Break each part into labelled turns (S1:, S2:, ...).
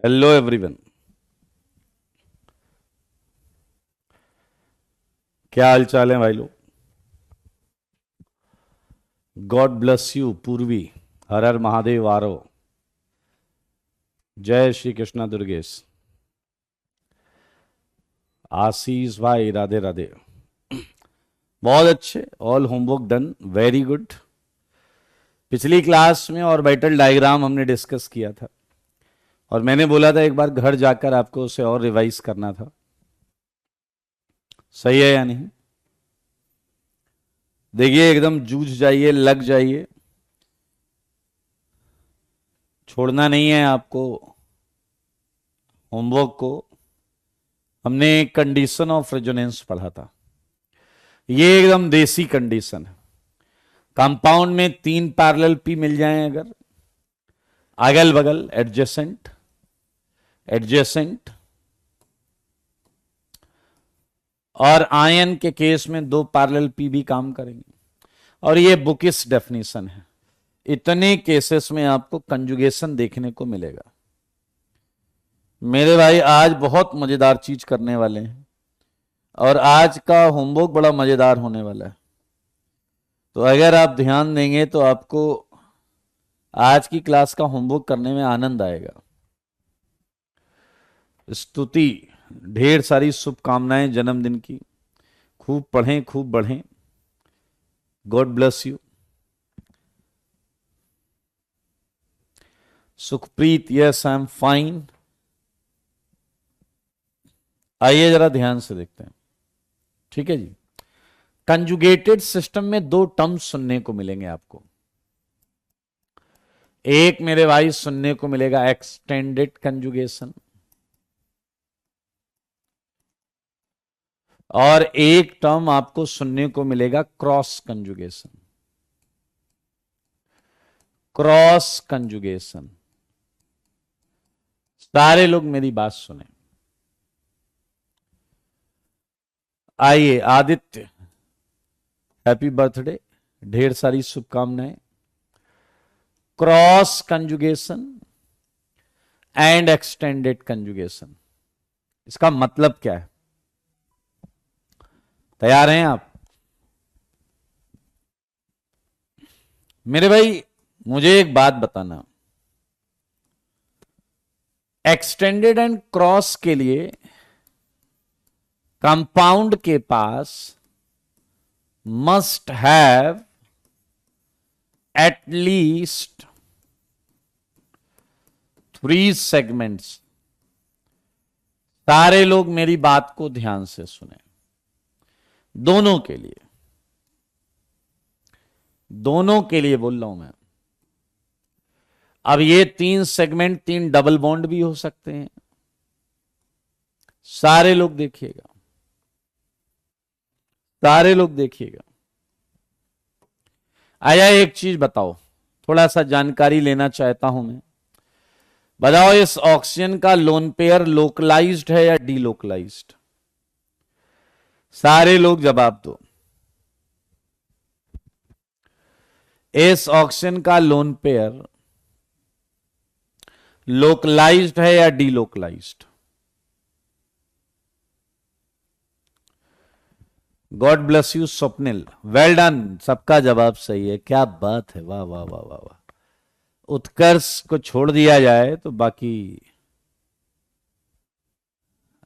S1: Hello everyone. क्या हाल चाल है भाई लोग। गॉड ब्लेस यू पूर्वी। हर हर महादेव आरो। जय श्री कृष्णा दुर्गेश। आशीष भाई राधे राधे। बहुत अच्छे। All homework done, very good. पिछली क्लास में ऑर्बिटल डायग्राम हमने डिस्कस किया था और मैंने बोला था एक बार घर जाकर आपको उसे और रिवाइज करना था। सही है या नहीं? देखिए, एकदम जूझ जाइए, लग जाइए, छोड़ना नहीं है आपको होमवर्क को। हमने कंडीशन ऑफ रेजोनेंस पढ़ा था। ये एकदम देसी कंडीशन है। कंपाउंड में 3 पैरेलल पी मिल जाएं अगर, अगल बगल, एडजेसेंट एडजेसेंट, और आयन के केस में 2 पैरेलल पी भी काम करेंगे। और ये बुकिस डेफिनेशन है। इतने केसेस में आपको कंजुगेशन देखने को मिलेगा। मेरे भाई आज बहुत मजेदार चीज करने वाले हैं और आज का होमवर्क बड़ा मजेदार होने वाला है। तो अगर आप ध्यान देंगे तो आपको आज की क्लास का होमवर्क करने में आनंद आएगा। स्तुति, ढेर सारी शुभकामनाएं जन्मदिन की। खूब पढ़ें, खूब बढ़ें। God bless you. Sukhpreet, yes I am fine. आइए जरा ध्यान से देखते हैं। ठीक है जी। कंजुगेटेड सिस्टम में 2 टर्म्स सुनने को मिलेंगे आपको। एक मेरे भाई सुनने को मिलेगा एक्सटेंडेड कंजुगेशन, और एक टर्म आपको सुनने को मिलेगा क्रॉस कंजुगेशन। Cross conjugation. सारे लोग मेरी बात सुने। आइए आदित्य, हैप्पी बर्थडे, ढेर सारी शुभकामनाएं। Cross conjugation and extended conjugation, इसका मतलब क्या है? तैयार हैं आप? मेरे भाई मुझे एक बात बताना। एक्सटेंडेड एंड क्रॉस के लिए कंपाउंड के पास must have at least 3 segments. सारे लोग मेरी बात को ध्यान से सुने। दोनों के लिए, दोनों के लिए बोल रहा हूं मैं। अब ये 3 सेगमेंट 3 डबल बॉन्ड भी हो सकते हैं। सारे लोग देखिएगा, सारे लोग देखिएगा। आया, एक चीज बताओ, थोड़ा सा जानकारी लेना चाहता हूं मैं। बताओ, इस ऑक्सीजन का लोन पेयर लोकलाइज्ड है या डीलोकलाइज्ड? सारे लोग जवाब दो। इस ऑक्सीजन का लोन पेयर लोकलाइज्ड है या delocalised? God bless you Swapnil, well done. सबका जवाब सही है, क्या बात है, वाह वाह वाह वाह वाह। उत्कर्ष को छोड़ दिया जाए तो बाकी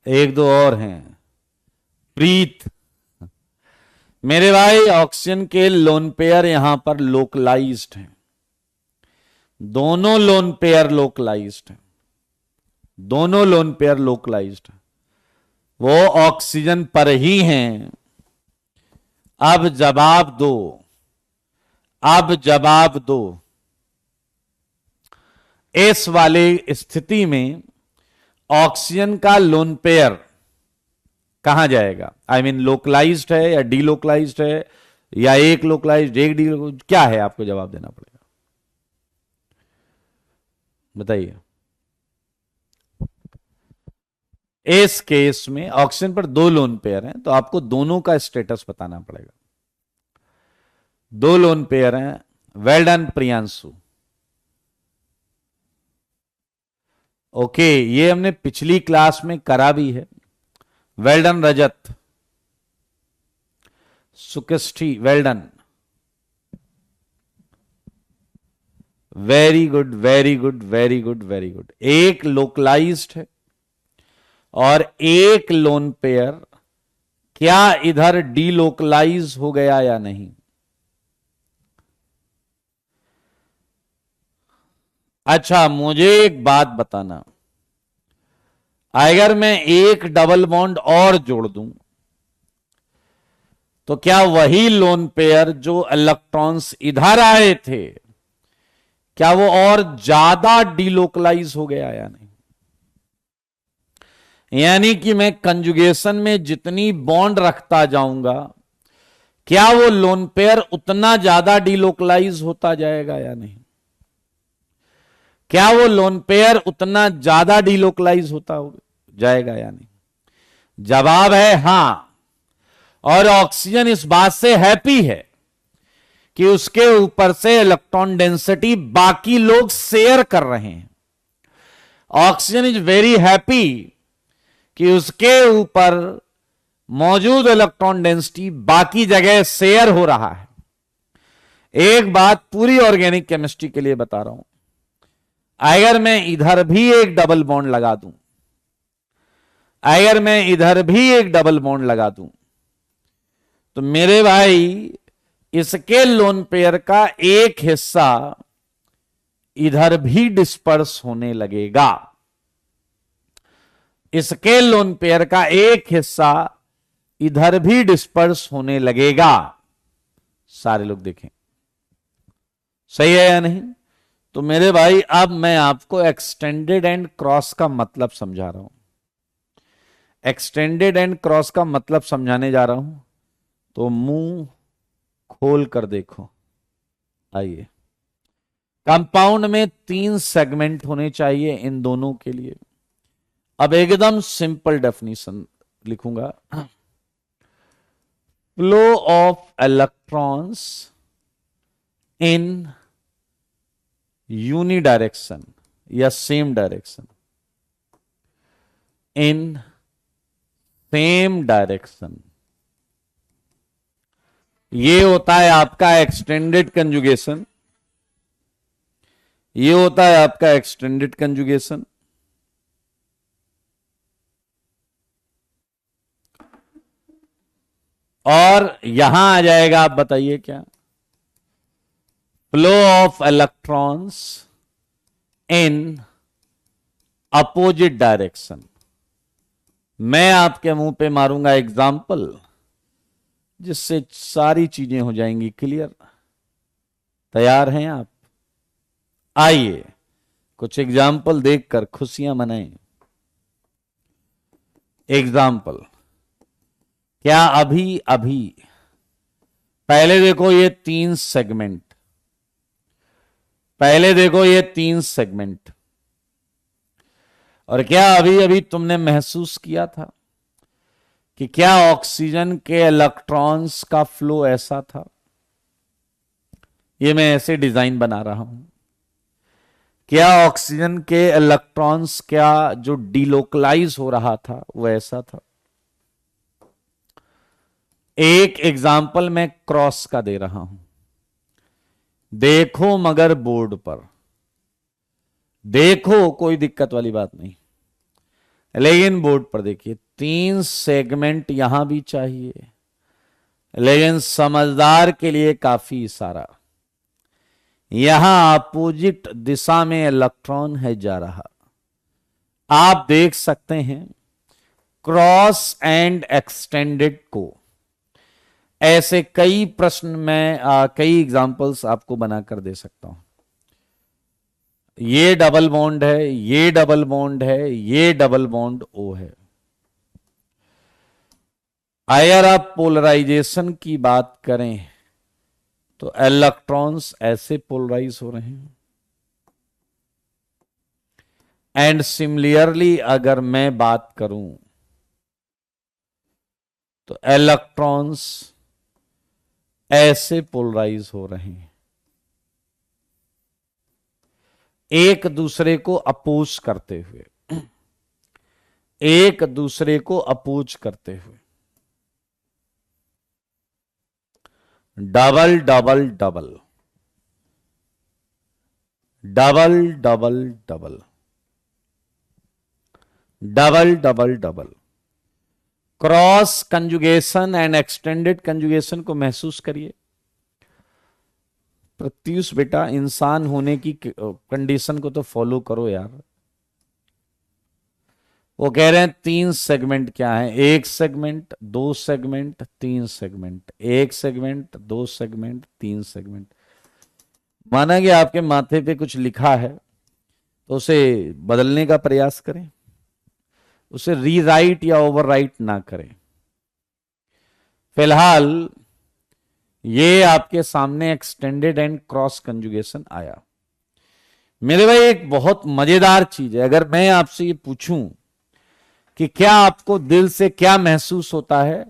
S1: 1-2 और हैं। प्रीत, मेरे भाई ऑक्सीजन के लोन पेयर यहां पर लोकलाइज्ड हैं। दोनों लोन पेयर लोकलाइज्ड हैं। दोनों लोन पेयर लोकलाइज्ड हैं। वो ऑक्सीजन पर ही हैं। अब जवाब दो, अब जवाब दो। इस वाले स्थिति में ऑक्सीजन का लोन पेयर कहां जाएगा? आई मीन लोकलाइज्ड है या डीलोकलाइज्ड है, या एक लोकलाइज्ड एक डी, क्या है? आपको जवाब देना पड़ेगा, बताइए। इस केस में ऑक्सीजन पर 2 लोन पेयर हैं तो आपको दोनों का स्टेटस बताना पड़ेगा। 2 लोन पेयर हैं। Well done Priyanshu. ओके, ये हमने पिछली क्लास में करा भी है। Well done Rajat, Sukeshthi, well done, very good very good very good very good. एक लोकलाइज्ड है और एक लोन पेयर, क्या इधर डीलोकलाइज हो गया या नहीं? अच्छा, मुझे एक बात बताना, अगर मैं एक डबल बॉन्ड और जोड़ दूं तो क्या वही लोन पेयर जो इलेक्ट्रॉन्स इधर आए थे, क्या वो और ज्यादा डीलोकलाइज हो गया या नहीं? यानी कि मैं कंजुगेशन में जितनी बॉन्ड रखता जाऊंगा, क्या वो लोन पेयर उतना ज्यादा डीलोकलाइज होता जाएगा या नहीं? क्या वो लोन पेयर उतना ज्यादा डीलोकलाइज होता जाएगा या नहीं? जवाब है हां। और ऑक्सीजन इस बात से हैप्पी है कि उसके ऊपर से इलेक्ट्रॉन डेंसिटी बाकी लोग शेयर कर रहे हैं। ऑक्सीजन इज वेरी हैप्पी कि उसके ऊपर मौजूद इलेक्ट्रॉन डेंसिटी बाकी जगह शेयर हो रहा है। एक बात पूरी ऑर्गेनिक केमिस्ट्री के लिए बता रहा हूं, अगर मैं इधर भी एक डबल बॉन्ड लगा दूं, अगर मैं इधर भी एक डबल बॉन्ड लगा दूं, तो मेरे भाई इसके लोन पेयर का एक हिस्सा इधर भी डिस्पर्स होने लगेगा। इसके लोन पेयर का एक हिस्सा इधर भी डिस्पर्स होने लगेगा। सारे लोग देखें, सही है या नहीं? तो मेरे भाई अब मैं आपको एक्सटेंडेड एंड क्रॉस का मतलब समझा रहा हूं। एक्सटेंडेड एंड क्रॉस का मतलब समझाने जा रहा हूं, तो मुंह खोल कर देखो। आइए, कंपाउंड में 3 सेगमेंट होने चाहिए इन दोनों के लिए। अब एकदम सिंपल डेफिनेशन लिखूंगा, फ्लो ऑफ इलेक्ट्रॉन्स इन यूनिडायरेक्शन या same direction, in same direction, ये होता है आपका एक्सटेंडेड कंजुगेशन। ये होता है आपका एक्सटेंडेड कंजुगेशन। और यहां आ जाएगा, आप बताइए क्या? Flow of electrons in opposite direction. मैं आपके मुंह पे मारूंगा एग्जाम्पल, जिससे सारी चीजें हो जाएंगी क्लियर। तैयार हैं आप? आइए कुछ एग्जाम्पल देखकर खुशियां मनाएं। एग्जाम्पल क्या? अभी अभी पहले देखो ये 3 सेगमेंट, पहले देखो ये 3 सेगमेंट, और क्या अभी अभी तुमने महसूस किया था कि क्या ऑक्सीजन के इलेक्ट्रॉन्स का फ्लो ऐसा था? ये मैं ऐसे डिजाइन बना रहा हूं। क्या ऑक्सीजन के इलेक्ट्रॉन्स क्या जो डिलोकलाइज हो रहा था वो ऐसा था? एक एग्जाम्पल मैं क्रॉस का दे रहा हूं, देखो मगर बोर्ड पर देखो, कोई दिक्कत वाली बात नहीं, लेकिन बोर्ड पर देखिए। 3 सेगमेंट यहां भी चाहिए, लेकिन समझदार के लिए काफी इशारा। यहां अपोजिट दिशा में इलेक्ट्रॉन है जा रहा। आप देख सकते हैं क्रॉस एंड एक्सटेंडेड को। ऐसे कई प्रश्न में कई एग्जांपल्स आपको बनाकर दे सकता हूं। ये डबल बॉन्ड है, ये डबल बॉन्ड है, ये डबल बॉन्ड ओ है। अगर आप पोलराइजेशन की बात करें तो इलेक्ट्रॉन्स ऐसे पोलराइज हो रहे हैं। एंड सिमिलरली अगर मैं बात करूं तो इलेक्ट्रॉन्स ऐसे पोलराइज हो रहे हैं। एक दूसरे को अपोज करते हुए, एक दूसरे को अपोज करते हुए, double double double, double double double, double double double. Cross conjugation and extended conjugation को महसूस करिए। प्रत्युष बेटा, इंसान होने की कंडीशन को तो फॉलो करो यार। वो कह रहे हैं 3 सेगमेंट क्या है? 1 segment, 2 segment, 3 segment, 1 segment, 2 segment, 3 segment. माना कि आपके माथे पे कुछ लिखा है तो उसे बदलने का प्रयास करें, उसे रीराइट या ओवरराइट ना करें। फिलहाल ये आपके सामने एक्सटेंडेड एंड क्रॉस कंजुगेशन आया। मेरे भाई एक बहुत मजेदार चीज है, अगर मैं आपसे ये पूछूं कि क्या आपको दिल से क्या महसूस होता है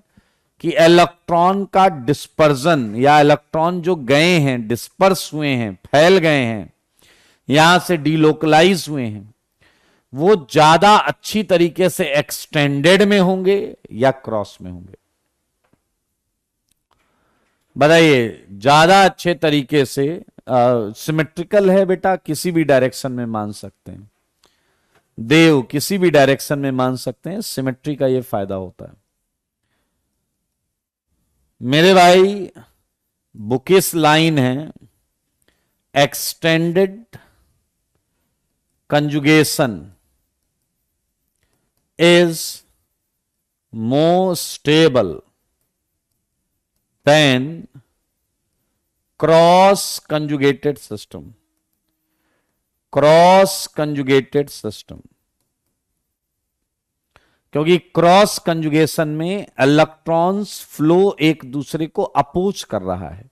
S1: कि इलेक्ट्रॉन का डिस्पर्जन या इलेक्ट्रॉन जो गए हैं, डिस्पर्स हुए हैं, फैल गए हैं, यहां से डीलोकलाइज हुए हैं, वो ज्यादा अच्छी तरीके से एक्सटेंडेड में होंगे या क्रॉस में होंगे? बताइए। ज्यादा अच्छे तरीके से सिमेट्रिकल है बेटा, किसी भी डायरेक्शन में मान सकते हैं। देव, किसी भी डायरेक्शन में मान सकते हैं। सिमेट्री का ये फायदा होता है मेरे भाई। बुकिस लाइन है, extended conjugation is more stable than cross conjugated system. Cross conjugated system, क्योंकि क्रॉस कंजुगेशन में इलेक्ट्रॉन्स फ्लो एक दूसरे को अपोज कर रहा है,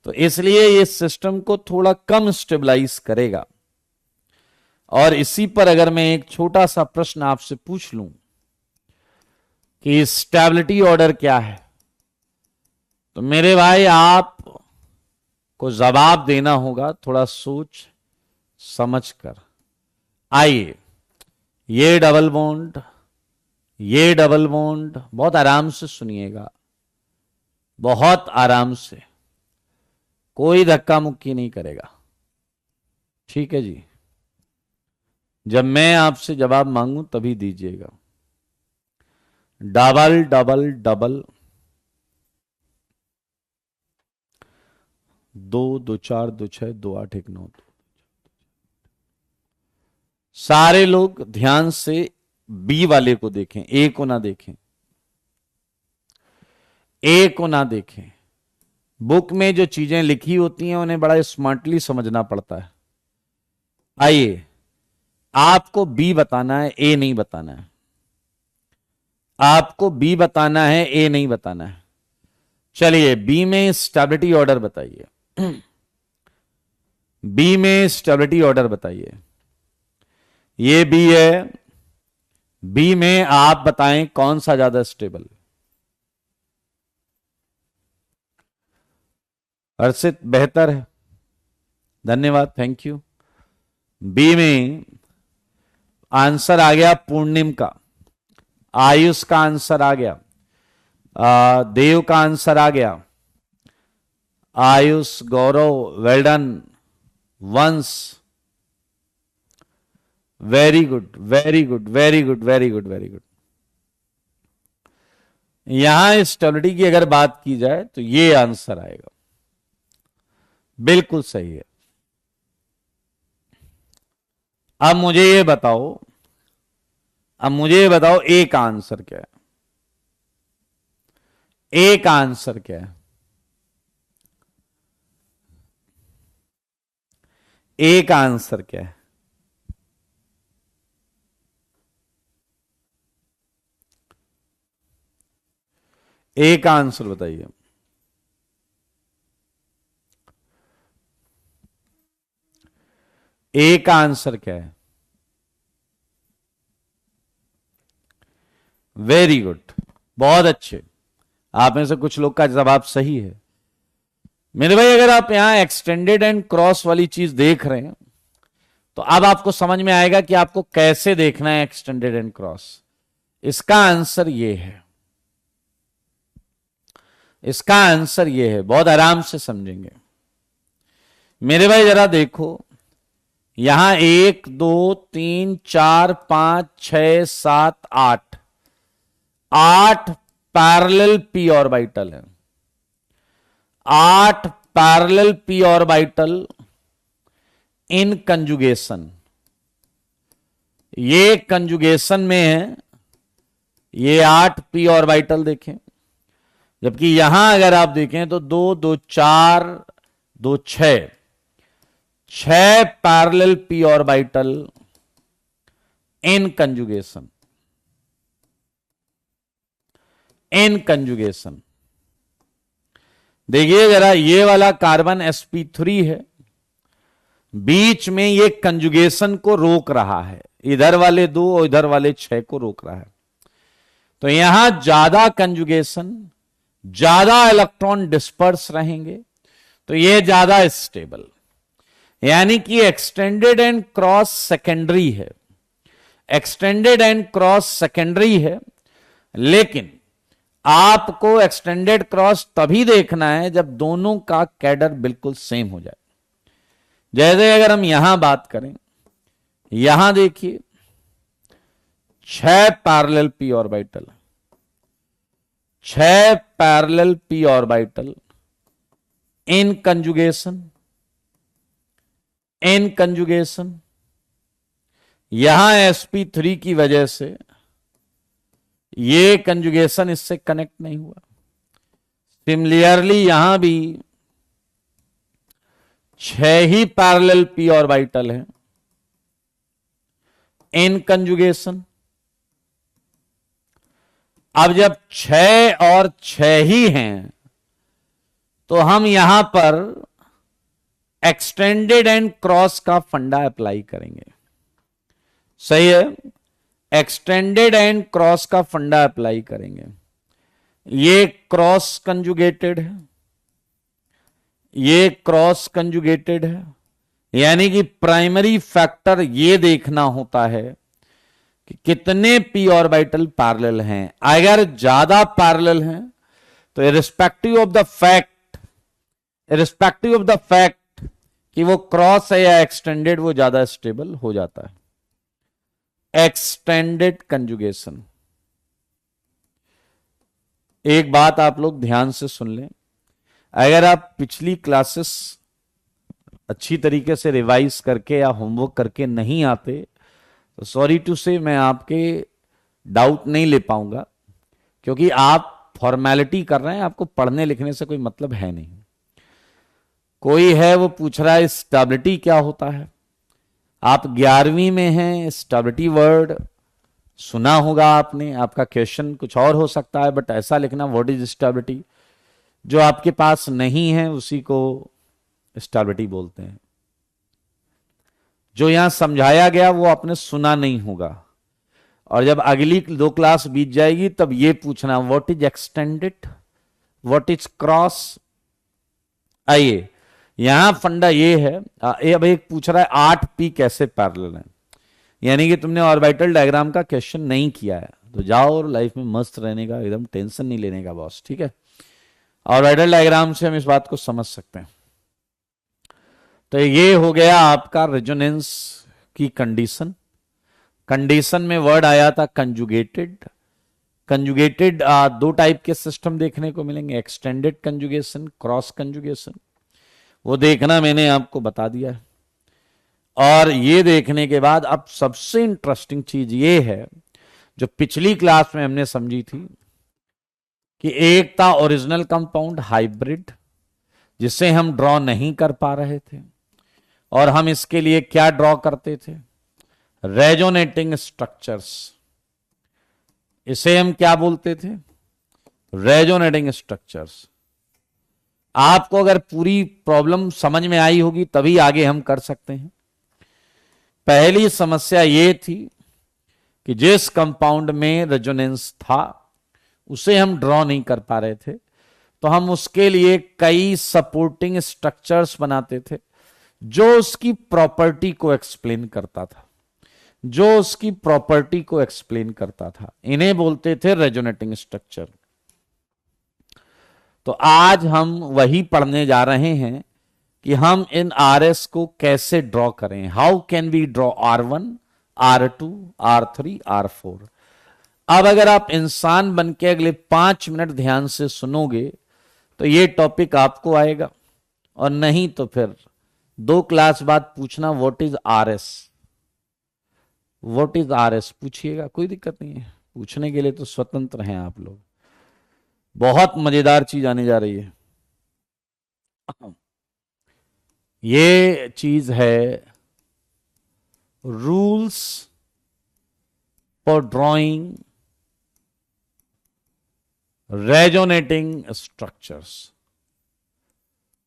S1: तो इसलिए ये सिस्टम को थोड़ा कम स्टेबलाइज करेगा। और इसी पर अगर मैं एक छोटा सा प्रश्न आपसे पूछ लूं कि स्टेबिलिटी ऑर्डर क्या है, तो मेरे भाई आप को जवाब देना होगा थोड़ा सोच समझकर। आइए, ये डबल बॉन्ड, ये डबल बॉन्ड, बहुत आराम से सुनिएगा, बहुत आराम से, कोई धक्का मुक्की नहीं करेगा, ठीक है जी? जब मैं आपसे जवाब मांगू तभी दीजिएगा। Double double double, 2 2 4 2 6 2 8 1 9। सारे लोग ध्यान से बी वाले को देखें, ए को ना देखें, ए को ना देखें। बुक में जो चीजें लिखी होती हैं उन्हें बड़ा स्मार्टली समझना पड़ता है। आइए, आपको बी बताना है, ए नहीं बताना है। आपको बी बताना है, ए नहीं बताना है। चलिए, बी में स्टेबिलिटी ऑर्डर बताइए। बी में स्टेबिलिटी ऑर्डर बताइए। ये बी है, बी में आप बताएं कौन सा ज्यादा स्टेबल? हर्षित, बेहतर है, धन्यवाद, थैंक यू। बी में आंसर आ गया पूर्णिम का, आयुष का आंसर आ गया, देव का आंसर आ गया, आयुष, गौरव, वेल डन, वंश, very good very good very good very good very good. यहां स्टेबिलिटी की अगर बात की जाए तो ये आंसर आएगा, बिल्कुल सही है। अब मुझे ये बताओ, अब मुझे ये बताओ ए का आंसर क्या है? ए का आंसर क्या है? ए का आंसर क्या है? ए का आंसर बताइए। ए का आंसर क्या है? वेरी गुड, बहुत अच्छे। आप में से कुछ लोग का जवाब सही है। मेरे भाई, अगर आप यहां एक्सटेंडेड एंड क्रॉस वाली चीज देख रहे हैं तो अब आपको समझ में आएगा कि आपको कैसे देखना है एक्सटेंडेड एंड क्रॉस। इसका आंसर ये है, इसका आंसर ये है, बहुत आराम से समझेंगे मेरे भाई। जरा देखो यहां 1 2 3 4 5 6 7 8 8 पैरेलल पी ऑर्बिटल है, 8 parallel P orbital in conjugation. ये कंजुगेशन में है, ये 8 पी ऑर्बिटल देखें, जबकि यहां अगर आप देखें तो 2 2 4 2 6 6 parallel P orbital in conjugation, in conjugation. देखिए जरा, ये वाला कार्बन sp3 है, बीच में ये कंजुगेशन को रोक रहा है, इधर वाले 2 और इधर वाले 6 को रोक रहा है। तो यहां ज्यादा कंजुगेशन, ज्यादा इलेक्ट्रॉन डिस्पर्स रहेंगे, तो ये ज्यादा स्टेबल, यानी कि एक्सटेंडेड एंड क्रॉस सेकेंडरी है, एक्सटेंडेड एंड क्रॉस सेकेंडरी है। लेकिन आपको एक्सटेंडेड क्रॉस तभी देखना है जब दोनों का कैडर बिल्कुल सेम हो जाए। जैसे अगर हम यहां बात करें, यहां देखिए 6 parallel P orbital, 6 parallel P orbital in conjugation, in conjugation. यहां sp3 की वजह से ये कंजुगेशन इससे कनेक्ट नहीं हुआ। सिमिलरली यहां भी 6 ही पैरेलल पी ऑर्बिटल है इन कंजुगेशन। अब जब 6 और 6 ही हैं तो हम यहां पर एक्सटेंडेड एंड क्रॉस का फंडा अप्लाई करेंगे। सही है, एक्सटेंडेड एंड क्रॉस का फंडा अप्लाई करेंगे। ये क्रॉस कंजुगेटेड है, ये क्रॉस कंजुगेटेड है, यानी कि प्राइमरी फैक्टर ये देखना होता है कि कितने पी ऑर्बिटल पैरेलल हैं। अगर ज्यादा पैरेलल हैं तो irrespective of the fact, irrespective of the fact कि वो क्रॉस है या एक्सटेंडेड, वो ज्यादा स्टेबल हो जाता है। Extended conjugation. एक बात आप लोग ध्यान से सुन लें, अगर आप पिछली क्लासेस अच्छी तरीके से रिवाइज करके या होमवर्क करके नहीं आते तो सॉरी टू से मैं आपके डाउट नहीं ले पाऊंगा, क्योंकि आप फॉर्मेलिटी कर रहे हैं, आपको पढ़ने लिखने से कोई मतलब है नहीं। कोई है वो पूछ रहा है स्टेबिलिटी क्या होता है। आप 11वीं में हैं, स्टेबिलिटी वर्ड सुना होगा आपने, आपका क्वेश्चन कुछ और हो सकता है, बट ऐसा लिखना व्हाट इज स्टेबिलिटी। जो आपके पास नहीं है उसी को स्टेबिलिटी बोलते हैं। जो यहां समझाया गया वो आपने सुना नहीं होगा, और जब अगली 2 क्लास बीत जाएगी तब ये पूछना what is extended, what is cross. आइए यहां फंडा ये है, अब एक पूछ रहा है 8p कैसे पैरेलल है, यानी कि तुमने ऑर्बिटल डायग्राम का क्वेश्चन नहीं किया है तो जाओ और लाइफ में मस्त रहने का, एकदम टेंशन नहीं लेने का बॉस, ठीक है। ऑर्बिटल डायग्राम से हम इस बात को समझ सकते हैं। तो ये हो गया आपका रेजोनेंस की कंडीशन। कंडीशन में वर्ड आया था कंजुगेटेड। कंजुगेटेड 2 टाइप के सिस्टम देखने को मिलेंगे, एक्सटेंडेड कंजुगेशन, क्रॉस कंजुगेशन। वो देखना मैंने आपको बता दिया है। और ये देखने के बाद अब सबसे इंटरेस्टिंग चीज ये है जो पिछली क्लास में हमने समझी थी कि एक था ओरिजिनल कंपाउंड हाइब्रिड, जिसे हम ड्रॉ नहीं कर पा रहे थे, और हम इसके लिए क्या ड्रॉ करते थे, रेजोनेटिंग स्ट्रक्चर्स। इसे हम क्या बोलते थे, रेजोनेटिंग स्ट्रक्चर्स। आपको अगर पूरी प्रॉब्लम समझ में आई होगी तभी आगे हम कर सकते हैं। पहली समस्या यह थी कि जिस कंपाउंड में रेजोनेंस था उसे हम ड्रॉ नहीं कर पा रहे थे, तो हम उसके लिए कई सपोर्टिंग स्ट्रक्चर्स बनाते थे जो उसकी प्रॉपर्टी को एक्सप्लेन करता था, जो उसकी प्रॉपर्टी को एक्सप्लेन करता था, इन्हें बोलते थे रेजोनेटिंग स्ट्रक्चर। तो आज हम वही पढ़ने जा रहे हैं कि हम इन आरएस को कैसे ड्रॉ करें। How can we draw R1, R2, R3, R4। अब अगर आप इंसान बन के अगले 5 मिनट ध्यान से सुनोगे तो ये टॉपिक आपको आएगा, और नहीं तो फिर 2 क्लास बाद पूछना what is RS, what is RS पूछिएगा, कोई दिक्कत नहीं है, पूछने के लिए तो स्वतंत्र हैं आप लोग। बहुत मजेदार चीज आने जा रही है। ये चीज है rules for drawing resonating structures.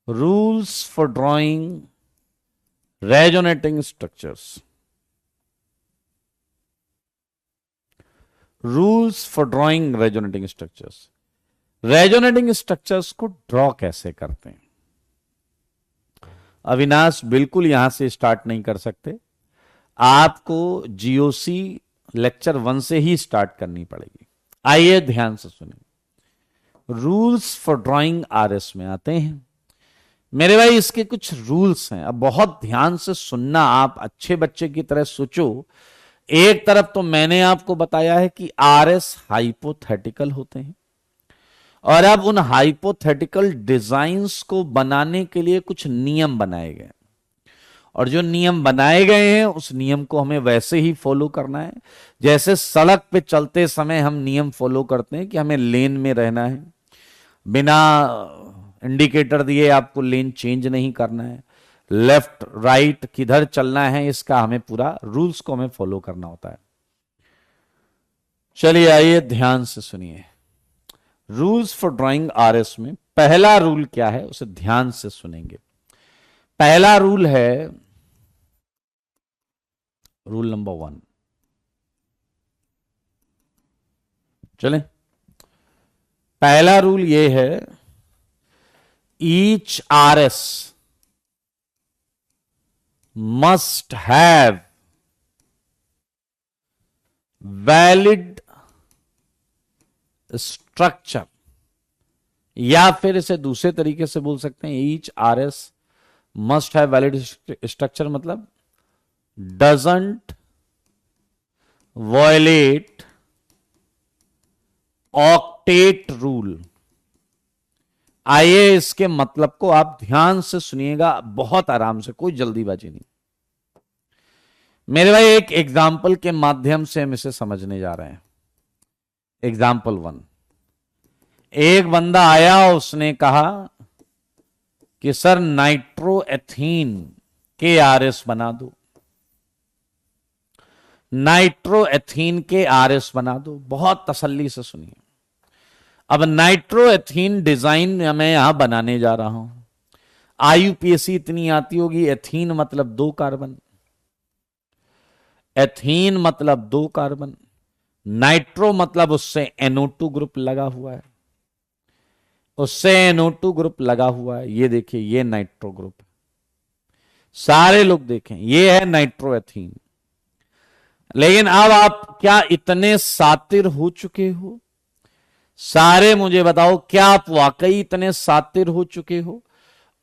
S1: Rules for drawing resonating structures. Rules for drawing resonating structures. Resonating structures को ड्रॉ कैसे करते हैं? अविनाश बिल्कुल यहां से स्टार्ट नहीं कर सकते, आपको जीओसी लेक्चर 1 से ही स्टार्ट करनी पड़ेगी। आइए ध्यान से सुनिए। रूल्स फॉर ड्राइंग आरएस में आते हैं मेरे भाई। इसके कुछ रूल्स हैं, अब बहुत ध्यान से सुनना, आप अच्छे बच्चे की तरह सोचो। एक तरफ तो मैंने आपको बताया है कि आरएस हाइपोथेटिकल होते हैं, और अब उन हाइपोथेटिकल डिजाइन्स को बनाने के लिए कुछ नियम बनाए गए, और जो नियम बनाए गए हैं उस नियम को हमें वैसे ही फॉलो करना है जैसे सड़क पे चलते समय हम नियम फॉलो करते हैं कि हमें लेन में रहना है, बिना इंडिकेटर दिए आपको लेन चेंज नहीं करना है, लेफ्ट राइट किधर चलना है, इसका हमें पूरा रूल्स को हमें फॉलो करना होता है। चलिए आइए ध्यान से सुनिए। रूल्स फॉर ड्राइंग आरएस में पहला रूल क्या है उसे ध्यान से सुनेंगे। पहला रूल है रूल नंबर 1। चलें, पहला रूल यह है, each RS must have valid structure, या फिर इसे दूसरे तरीके से बोल सकते हैं, each RS must have valid structure, मतलब डजंट वायलेट ऑक्टेट रूल। आइए इसके मतलब को आप ध्यान से सुनिएगा, बहुत आराम से, कोई जल्दीबाजी नहीं। मेरे भाई एक एग्जाम्पल के माध्यम से हम इसे समझने जा रहे हैं। एग्जाम्पल 1, एक बंदा आया, उसने कहा कि सर नाइट्रोएथीन के आरएस बना दो, नाइट्रोएथीन के आरएस बना दो। बहुत तसल्ली से सुनिए। अब नाइट्रोएथीन डिजाइन मैं यहां बनाने जा रहा हूं। आईयूपीएससी इतनी आती होगी, एथीन मतलब 2 कार्बन, एथीन मतलब 2 कार्बन, नाइट्रो मतलब उससे NO2 ग्रुप लगा हुआ है, उससे NO2 ग्रुप लगा हुआ है। ये देखिए, ये नाइट्रो ग्रुप है। सारे लोग देखें, ये है नाइट्रोएथीन। लेकिन अब आप क्या इतने सातिर हो चुके हो? सारे मुझे बताओ, क्या आप वाकई इतने सातिर हो चुके हो?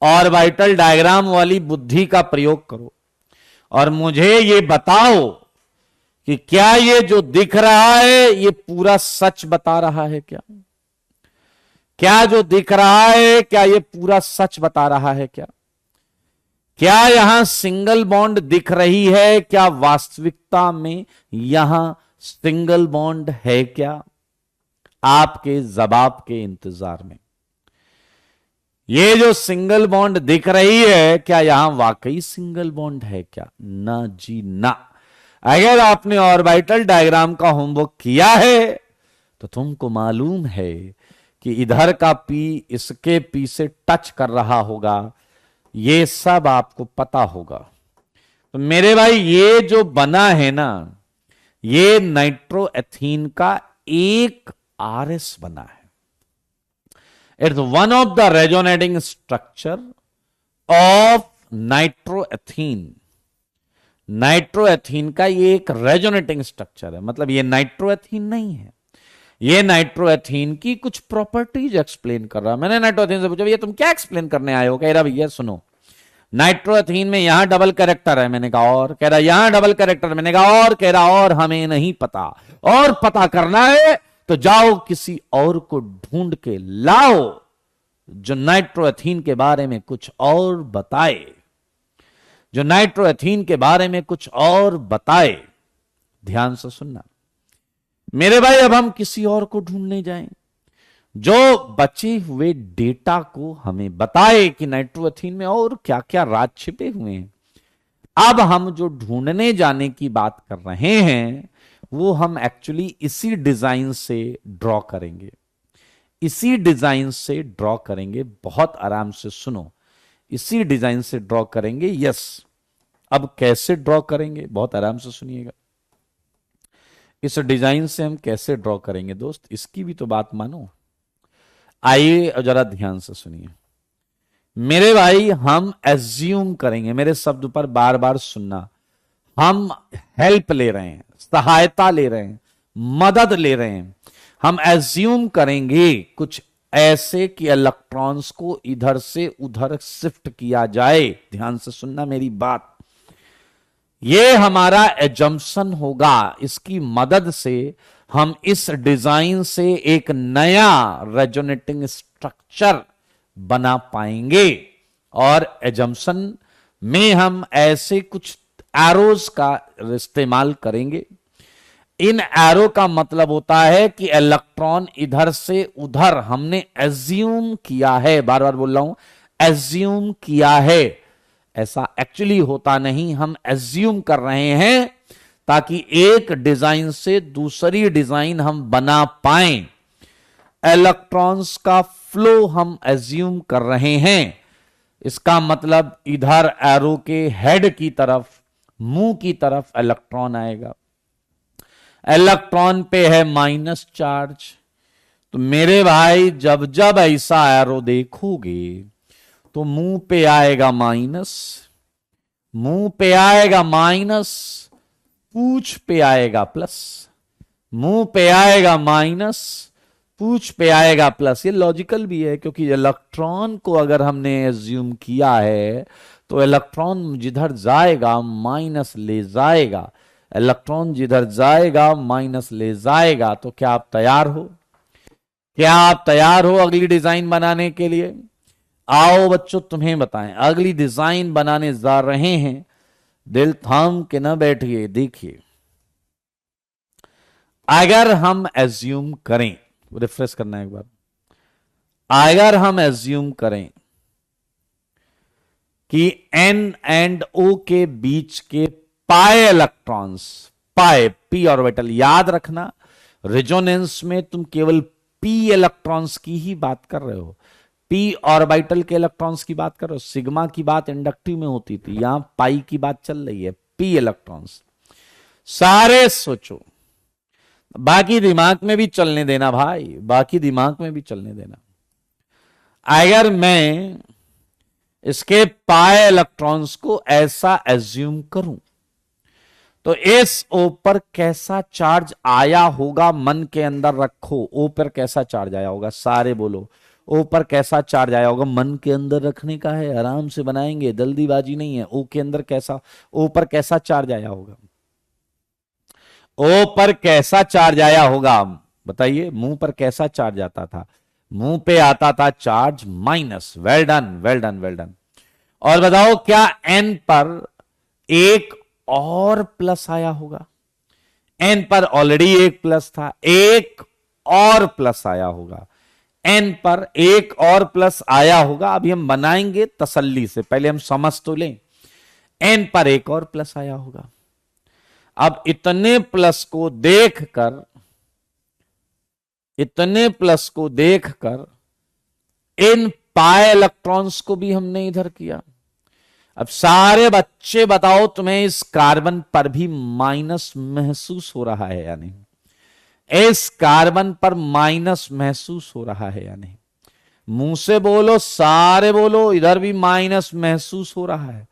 S1: ऑर्बिटल डायग्राम वाली बुद्धि का प्रयोग करो और मुझे ये बताओ कि क्या ये जो दिख रहा है ये पूरा सच बता रहा है क्या? क्या जो दिख रहा है क्या ये पूरा सच बता रहा है क्या? क्या यहां सिंगल बॉन्ड दिख रही है? क्या वास्तविकता में यहां सिंगल बॉन्ड है क्या? आपके जवाब के इंतजार में। ये जो सिंगल बॉन्ड दिख रही है, क्या यहां वाकई सिंगल बॉन्ड है क्या? ना जी ना। अगर आपने ऑर्बिटल डायग्राम का होमवर्क किया है तो तुमको मालूम है कि इधर का पी इसके पी से टच कर रहा होगा, ये सब आपको पता होगा। तो मेरे भाई ये जो बना है ना, ये नाइट्रोएथीन का एक आरएस बना है। It's one of the resonating structure of nitroethene, nitroethene का ये एक रेजोनेटिंग स्ट्रक्चर है, मतलब ये नाइट्रोएथीन नहीं है, ये नाइट्रोएथीन की कुछ प्रॉपर्टीज एक्सप्लेन कर रहा है। मैंने नाइट्रोएथीन से पूछा भैया तुम क्या एक्सप्लेन करने आए हो? कह रहा भैया सुनो, नाइट्रोएथीन में यहां डबल कैरेक्टर है। मैंने कहा और? कह रहा यहां डबल कैरेक्टर। मैंने कहा और? कह रहा और हमें नहीं पता, और पता करना है तो जाओ किसी और को ढूंढ के लाओ जो नाइट्रोएथीन के बारे में कुछ और बताए, जो नाइट्रोएथीन के बारे में कुछ और बताए। ध्यान से सुनना मेरे भाई, अब हम किसी और को ढूंढने जाएं जो बचे हुए डेटा को हमें बताए कि नाइट्रोएथीन में और क्या क्या राज छिपे हुए हैं। अब हम जो ढूंढने जाने की बात कर रहे हैं वो हम एक्चुअली इसी डिजाइन से ड्रॉ करेंगे, इसी डिजाइन से ड्रॉ करेंगे। बहुत आराम से सुनो, इसी डिजाइन से ड्रॉ करेंगे। यस, अब कैसे ड्रॉ करेंगे? बहुत आराम से सुनिएगा। इस डिजाइन से हम कैसे ड्रॉ करेंगे दोस्त, इसकी भी तो बात मानो। आइए जरा ध्यान से सुनिए मेरे भाई। हम एज्यूम करेंगे, मेरे शब्द पर बार बार सुनना। हम हेल्प ले रहे हैं, सहायता ले रहे हैं, मदद ले रहे हैं। हम एज्यूम करेंगे कुछ ऐसे कि इलेक्ट्रॉन्स को इधर से उधर शिफ्ट किया जाए। ध्यान से सुनना मेरी बात, ये हमारा एजम्पशन होगा। इसकी मदद से हम इस डिजाइन से एक नया रेजोनेटिंग स्ट्रक्चर बना पाएंगे। और एजम्पशन में हम ऐसे कुछ एरोज का इस्तेमाल करेंगे। इन एरो का मतलब होता है कि इलेक्ट्रॉन इधर से उधर हमने एज्यूम किया है, बार बार बोल रहा हूं, एज्यूम किया है। ऐसा एक्चुअली होता नहीं, हम एज्यूम कर रहे हैं ताकि एक डिजाइन से दूसरी डिजाइन हम बना पाएं। इलेक्ट्रॉन्स का फ्लो हम एज्यूम कर रहे हैं। इसका मतलब इधर एरो के हेड की तरफ, मुंह की तरफ इलेक्ट्रॉन आएगा। इलेक्ट्रॉन पे है माइनस चार्ज। तो मेरे भाई जब जब ऐसा एरो देखोगे तो मुंह पे आएगा माइनस, मुंह पे आएगा माइनस, पूंछ पे आएगा प्लस, मुंह पे आएगा माइनस, पूंछ पे आएगा प्लस। ये लॉजिकल भी है क्योंकि इलेक्ट्रॉन को अगर हमने एज्यूम किया है तो इलेक्ट्रॉन जिधर जाएगा माइनस ले जाएगा, इलेक्ट्रॉन जिधर जाएगा माइनस ले जाएगा। तो क्या आप तैयार हो? क्या आप तैयार हो अगली डिजाइन बनाने के लिए? आओ बच्चों तुम्हें बताएं, अगली डिजाइन बनाने जा रहे हैं। दिल थाम के ना बैठिए। देखिए, अगर हम एज्यूम करें, रिफ्रेश करना है एक बार, अगर हम एज्यूम करें कि एन एंड ओ के बीच के पाए इलेक्ट्रॉन्स, पाए पी ऑर्बिटल, याद रखना रेजोनेंस में तुम केवल पी इलेक्ट्रॉन्स की ही बात कर रहे हो, पी ऑर्बिटल के इलेक्ट्रॉन्स की बात कर रहे हो। सिग्मा की बात इंडक्टिव में होती थी, यहां पाई की बात चल रही है। पी इलेक्ट्रॉन्स सारे सोचो, बाकी दिमाग में भी चलने देना भाई, बाकी दिमाग में भी चलने देना। अगर मैं इसके पाए इलेक्ट्रॉन्स को ऐसा एज्यूम करूं तो इस ओ पर कैसा चार्ज आया होगा? मन के अंदर रखो, ओ पर कैसा चार्ज आया होगा? सारे बोलो, ओ पर कैसा चार्ज आया होगा? मन के अंदर रखने का है, आराम से बनाएंगे, जल्दीबाजी नहीं है। ओ के अंदर कैसा, ओ पर कैसा चार्ज आया होगा? ओ पर कैसा चार्ज आया होगा बताइए। मुंह पर कैसा चार्ज आता था? मुंह पे आता था charge minus. Well done, well done, well done. और बताओ क्या एन पर एक और प्लस आया होगा? एन पर ऑलरेडी एक प्लस था, एक और प्लस आया होगा। एन पर एक और प्लस आया होगा। अभी हम बनाएंगे तसल्ली से, पहले हम समझ तो लें। एन पर एक और प्लस आया होगा। अब इतने प्लस को देखकर, इतने प्लस को देखकर इन पाए इलेक्ट्रॉन्स को भी हमने इधर किया। अब सारे बच्चे बताओ तुम्हें इस कार्बन पर भी माइनस महसूस हो रहा है या नहीं? इस कार्बन पर माइनस महसूस हो रहा है या नहीं? मुंह से बोलो, सारे बोलो, इधर भी माइनस महसूस हो रहा है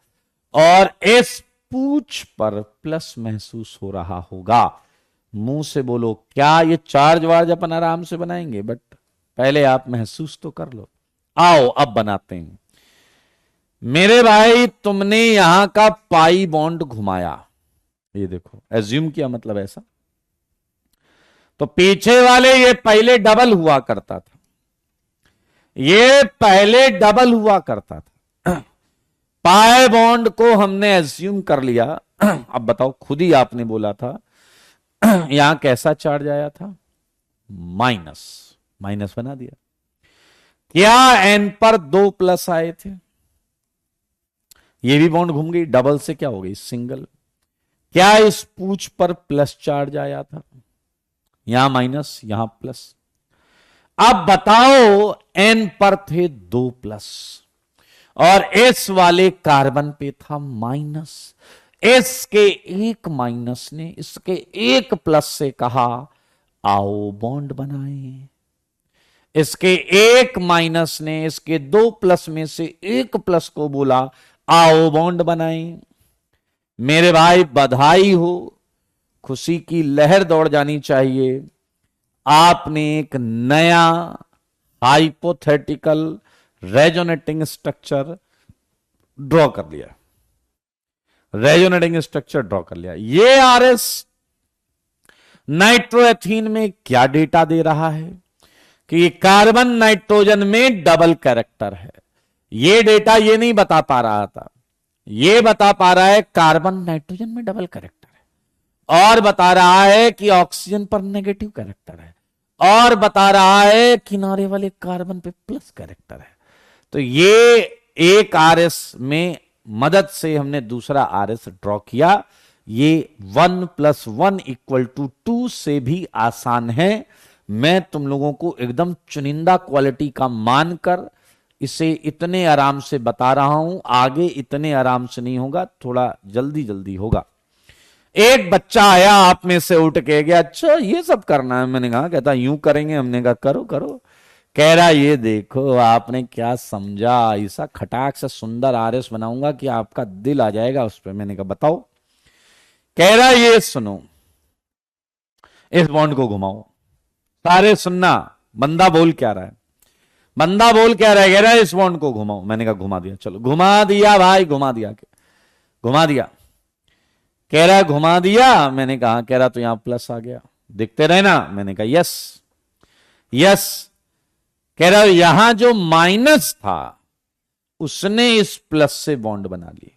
S1: और इस पूछ पर प्लस महसूस हो रहा होगा। मुंह से बोलो। क्या ये चार्ज वार्ज अपन आराम से बनाएंगे, बट पहले आप महसूस तो कर लो। आओ अब बनाते हैं। मेरे भाई तुमने यहां का पाई बॉन्ड घुमाया, ये देखो एज्यूम किया, मतलब ऐसा, तो पीछे वाले ये पहले डबल हुआ करता था, ये पहले डबल हुआ करता था। पाई बॉन्ड को हमने एज्यूम कर लिया। अब बताओ, खुद ही आपने बोला था यहां कैसा चार्ज आया था, माइनस, माइनस बना दिया। क्या एन पर 2 प्लस आए थे, ये भी बॉन्ड घूम गई, डबल से क्या हो गई, सिंगल। क्या इस पूछ पर प्लस चार्ज आया था, यहां माइनस यहां प्लस। अब बताओ एन पर थे 2 प्लस और इस वाले कार्बन पे था माइनस। इसके एक माइनस ने इसके एक प्लस से कहा आओ बॉन्ड बनाएं। इसके एक माइनस ने इसके 2 प्लस में से एक प्लस को बोला आओ बॉन्ड बनाएं। मेरे भाई बधाई हो, खुशी की लहर दौड़ जानी चाहिए। आपने एक नया हाइपोथेटिकल रेजोनेटिंग स्ट्रक्चर ड्रॉ कर लिया, रेजोनेटिंग स्ट्रक्चर ड्रॉ कर लिया। ये आरएस नाइट्रोएथीन में क्या डेटा दे रहा है कि कार्बन नाइट्रोजन में डबल कैरेक्टर है। ये डेटा ये नहीं बता पा रहा था, ये बता पा रहा है कार्बन नाइट्रोजन में डबल कैरेक्टर है, और बता रहा है कि ऑक्सीजन पर नेगेटिव कैरेक्टर है, और बता रहा है किनारे वाले कार्बन पे प्लस कैरेक्टर है। तो ये एक आरएस में मदद से हमने दूसरा आरएस ड्रॉ किया। ये 1 + 1 = 2 से भी आसान है। मैं तुम लोगों को एकदम चुनिंदा क्वालिटी का मानकर इसे इतने आराम से बता रहा हूं, आगे इतने आराम से नहीं होगा, थोड़ा जल्दी जल्दी होगा। एक बच्चा आया आप में से उठ के गया, अच्छा ये सब करना है, मैंने कहा, कहता यूं करेंगे, हमने कहा करो करो। कह रहा ये देखो आपने क्या समझा, ऐसा खटाक से सुंदर आरएस बनाऊंगा कि आपका दिल आ जाएगा उस पर। मैंने कहा बताओ। कह रहा ये सुनो, इस बॉन्ड को घुमाओ, सारे सुनना, बंदा बोल क्या रहा है, बंदा बोल क्या रहा है। कह रहा है इस बॉन्ड को घुमाओ। मैंने कहा घुमा दिया, चलो घुमा दिया भाई, घुमा दिया, घुमा दिया। कह रहा घुमा दिया, मैंने कहा, कह रहा तो यहां प्लस आ गया, देखते रहे ना। मैंने कहा यस यस। कह रहा यहां जो माइनस था उसने इस प्लस से बॉन्ड बना ली।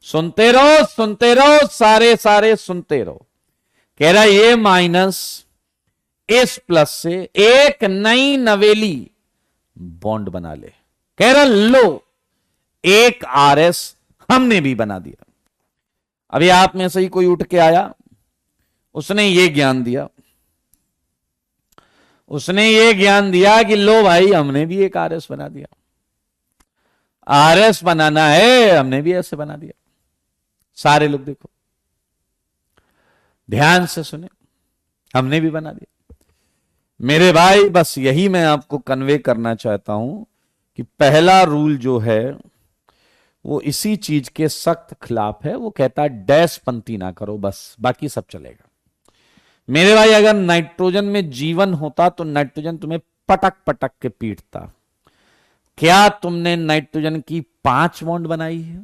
S1: सुनते रहो सारे सारे सुनते रहो। कह रहा ये माइनस इस प्लस से एक नई नवेली बॉन्ड बना ले। कह रहा लो, एक आरएस हमने भी बना दिया। अभी आप में से ही कोई उठ के आया, उसने ये ज्ञान दिया, उसने ये ज्ञान दिया कि लो भाई हमने भी एक आरएस बना दिया, आरएस बनाना है, हमने भी ऐसे बना दिया। सारे लोग देखो, ध्यान से सुने, हमने भी बना दिया। मेरे भाई बस यही मैं आपको कन्वे करना चाहता हूं कि पहला रूल जो है वो इसी चीज के सख्त खिलाफ है। वो कहता है डैश पंक्ति ना करो, बस बाकी सब चलेगा। मेरे भाई अगर नाइट्रोजन में जीवन होता तो नाइट्रोजन तुम्हें पटक पटक के पीटता। क्या तुमने नाइट्रोजन की 5 बॉन्ड बनाई है?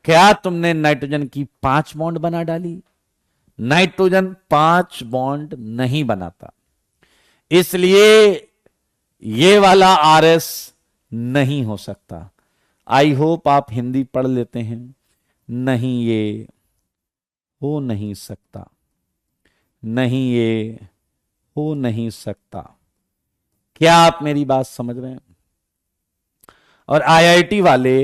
S1: क्या तुमने नाइट्रोजन की 5 बॉन्ड बना डाली? नाइट्रोजन 5 बॉन्ड नहीं बनाता, इसलिए ये वाला आरएस नहीं हो सकता। आई होप आप हिंदी पढ़ लेते हैं। नहीं, ये हो नहीं सकता, नहीं ये हो नहीं सकता। क्या आप मेरी बात समझ रहे हैं? और आईआईटी वाले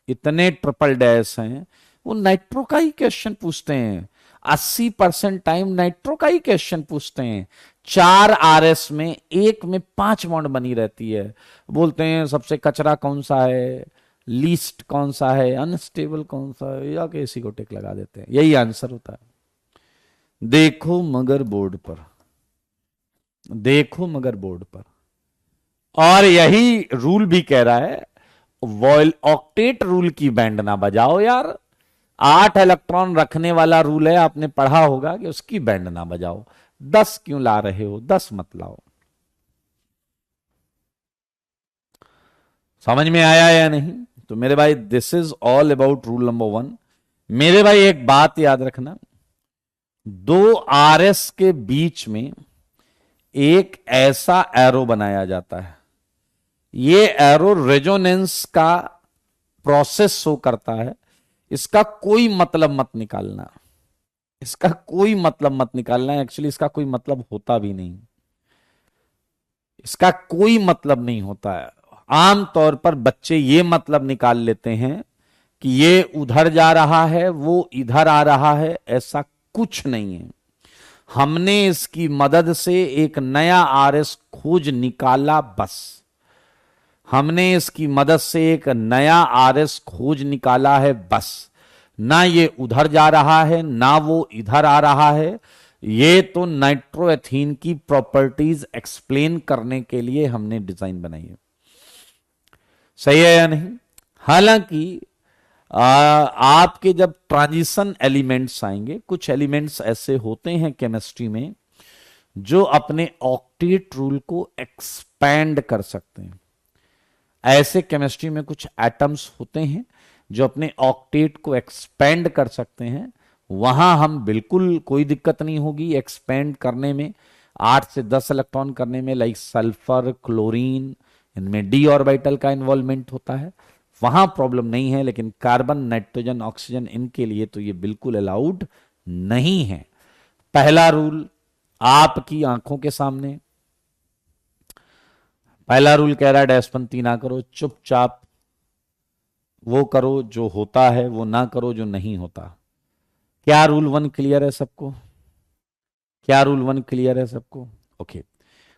S1: इतने ट्रिपल डैश हैं, वो नाइट्रो का ही क्वेश्चन पूछते हैं। 80% टाइम नाइट्रो का ही क्वेश्चन पूछते हैं। 4 आरएस में 1 में 5 बॉन्ड बनी रहती है। बोलते हैं सबसे कचरा कौन सा है, लीस्ट कौन सा है, अनस्टेबल कौन सा है, या किसी को टिक लगा देते हैं। यही आंसर होता है। देखो मगर बोर्ड पर, देखो मगर बोर्ड पर और यही रूल भी कह रहा है वॉइल ऑक्टेट रूल की बैंड ना बजाओ यार। 8 इलेक्ट्रॉन रखने वाला रूल है, आपने पढ़ा होगा कि उसकी बैंड ना बजाओ। 10 क्यों ला रहे हो, 10 मत लाओ। समझ में आया या नहीं? तो मेरे भाई this is all about rule number 1। मेरे भाई एक बात याद रखना, दो आरएस के बीच में एक ऐसा एरो बनाया जाता है, ये एरो रेजोनेंस का प्रोसेस शो करता है। इसका कोई मतलब मत निकालना, इसका कोई मतलब मत निकालना। एक्चुअली इसका कोई मतलब होता भी नहीं, इसका कोई मतलब नहीं होता है। आमतौर पर बच्चे ये मतलब निकाल लेते हैं कि ये उधर जा रहा है, वो इधर आ रहा है। ऐसा कुछ नहीं है। हमने इसकी मदद से एक नया आरएस खोज निकाला, बस। हमने इसकी मदद से एक नया आरएस खोज निकाला है, बस। ना ये उधर जा रहा है, ना वो इधर आ रहा है। ये तो नाइट्रोएथीन की प्रॉपर्टीज एक्सप्लेन करने के लिए हमने डिजाइन बनाई है। सही है या नहीं? हालांकि आपके जब ट्रांजिशन एलिमेंट्स आएंगे, कुछ एलिमेंट्स ऐसे होते हैं केमिस्ट्री में जो अपने ऑक्टेट रूल को एक्सपैंड कर सकते हैं। ऐसे केमिस्ट्री में कुछ एटम्स होते हैं जो अपने ऑक्टेट को एक्सपैंड कर सकते हैं। वहां हम बिल्कुल कोई दिक्कत नहीं होगी एक्सपैंड करने में, 8 से 10 इलेक्ट्रॉन करने में। लाइक सल्फर, क्लोरीन, इनमें डी ऑर्बिटल का इन्वॉल्वमेंट होता है, वहां प्रॉब्लम नहीं है। लेकिन कार्बन, नाइट्रोजन, ऑक्सीजन, इनके लिए तो ये बिल्कुल अलाउड नहीं है। पहला रूल आपकी आंखों के सामने, पहला रूल कह रहा है डैशबंदी ना करो, चुपचाप वो करो जो होता है, वो ना करो जो नहीं होता। क्या रूल 1 क्लियर है सबको? क्या रूल 1 क्लियर है सबको? ओके।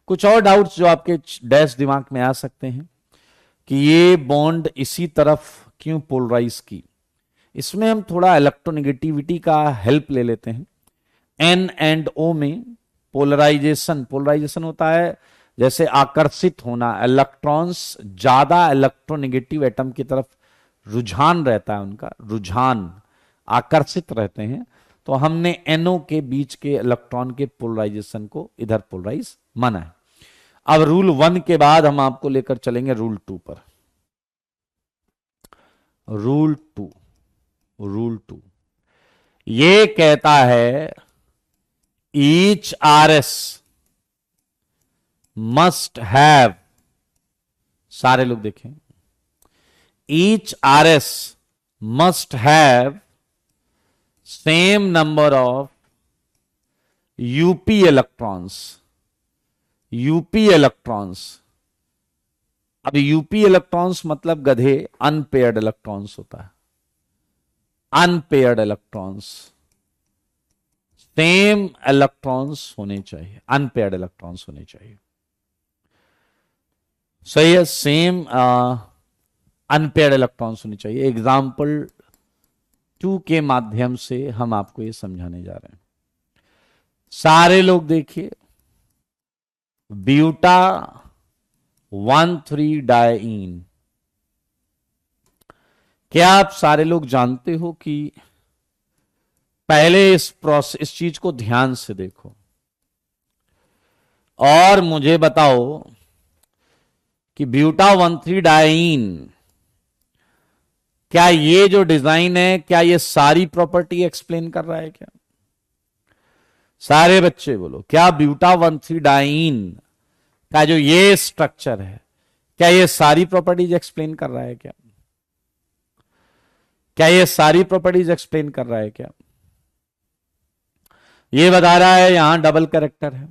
S1: कुछ और डाउट्स जो आपके डैश दिमाग में आ सकते हैं कि ये बॉन्ड इसी तरफ क्यों पोलराइज की? इसमें हम थोड़ा इलेक्ट्रोनेगेटिविटी का हेल्प ले लेते हैं। एन एंड ओ में पोलराइजेशन, पोलराइजेशन होता है जैसे आकर्षित होना, इलेक्ट्रॉन्स ज्यादा इलेक्ट्रोनेगेटिव एटम की तरफ रुझान रहता है, उनका रुझान, आकर्षित रहते हैं। तो हमने एनओ के बीच के इलेक्ट्रॉन के पोलराइजेशन को इधर पोलराइज माना है। अब रूल 1 के बाद हम आपको लेकर चलेंगे रूल 2 पर। रूल 2, रूल 2 ये कहता है ईच आरएस मस्ट हैव, सारे लोग देखें, each RS must have same number of UP electrons. UP electrons, अब यूपी इलेक्ट्रॉन्स मतलब गधे, अनपेयर्ड इलेक्ट्रॉन्स होता है। अनपेयर्ड इलेक्ट्रॉन्स, सेम इलेक्ट्रॉन्स होने चाहिए, अनपेयर्ड इलेक्ट्रॉन्स होने चाहिए। सही है, सेम अनपेयर्ड इलेक्ट्रॉन्स होने चाहिए। एग्जाम्पल 2 के माध्यम से हम आपको ये समझाने जा रहे हैं। सारे लोग देखिए, ब्यूटा 1,3 डाइईन। क्या आप सारे लोग जानते हो कि पहले इस चीज को ध्यान से देखो और मुझे बताओ कि ब्यूटा 1,3 डाइईन, क्या ये जो डिजाइन है, क्या ये सारी प्रॉपर्टी एक्सप्लेन कर रहा है? क्या सारे बच्चे बोलो, क्या ब्यूटा 1,3 डाइईन का जो ये स्ट्रक्चर है, क्या ये सारी प्रॉपर्टीज एक्सप्लेन कर रहा है? क्या क्या ये सारी प्रॉपर्टीज एक्सप्लेन कर रहा है? क्या ये बता रहा है यहां डबल कैरेक्टर है,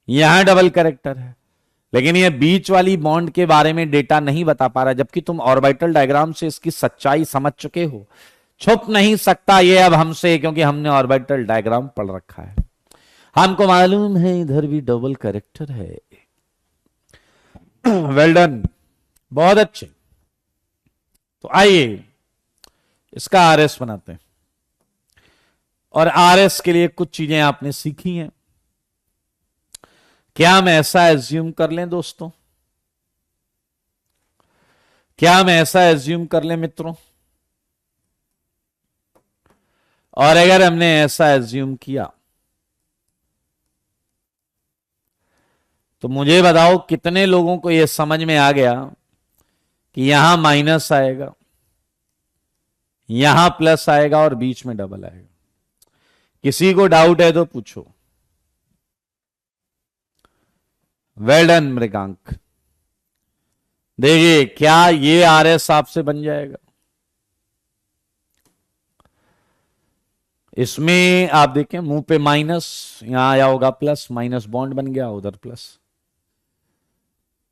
S1: यहां डबल कैरेक्टर है, लेकिन ये बीच वाली बॉन्ड के बारे में डेटा नहीं बता पा रहा, जबकि तुम ऑर्बिटल डायग्राम से इसकी सच्चाई समझ चुके हो। छुप नहीं सकता ये अब हमसे, क्योंकि हमने ऑर्बिटल डायग्राम पढ़ रखा है। हमको मालूम है इधर भी डबल कैरेक्टर है। वेल डन, बहुत अच्छे। तो आइए इसका आरएस बनाते हैं। और आरएस के लिए कुछ चीजें आपने सीखी हैं। क्या हम ऐसा एज्यूम कर लें दोस्तों क्या हम ऐसा एज्यूम कर ले मित्रों? और अगर हमने ऐसा एज्यूम किया तो मुझे बताओ कितने लोगों को यह समझ में आ गया कि यहां माइनस आएगा, यहां प्लस आएगा और बीच में डबल आएगा? किसी को डाउट है तो पूछो। Well done Mrigank. देखिए क्या ये आर एस आपसे बन जाएगा? इसमें आप देखें मुंह पे माइनस, यहां आया होगा प्लस, माइनस बॉन्ड बन गया, उधर plus.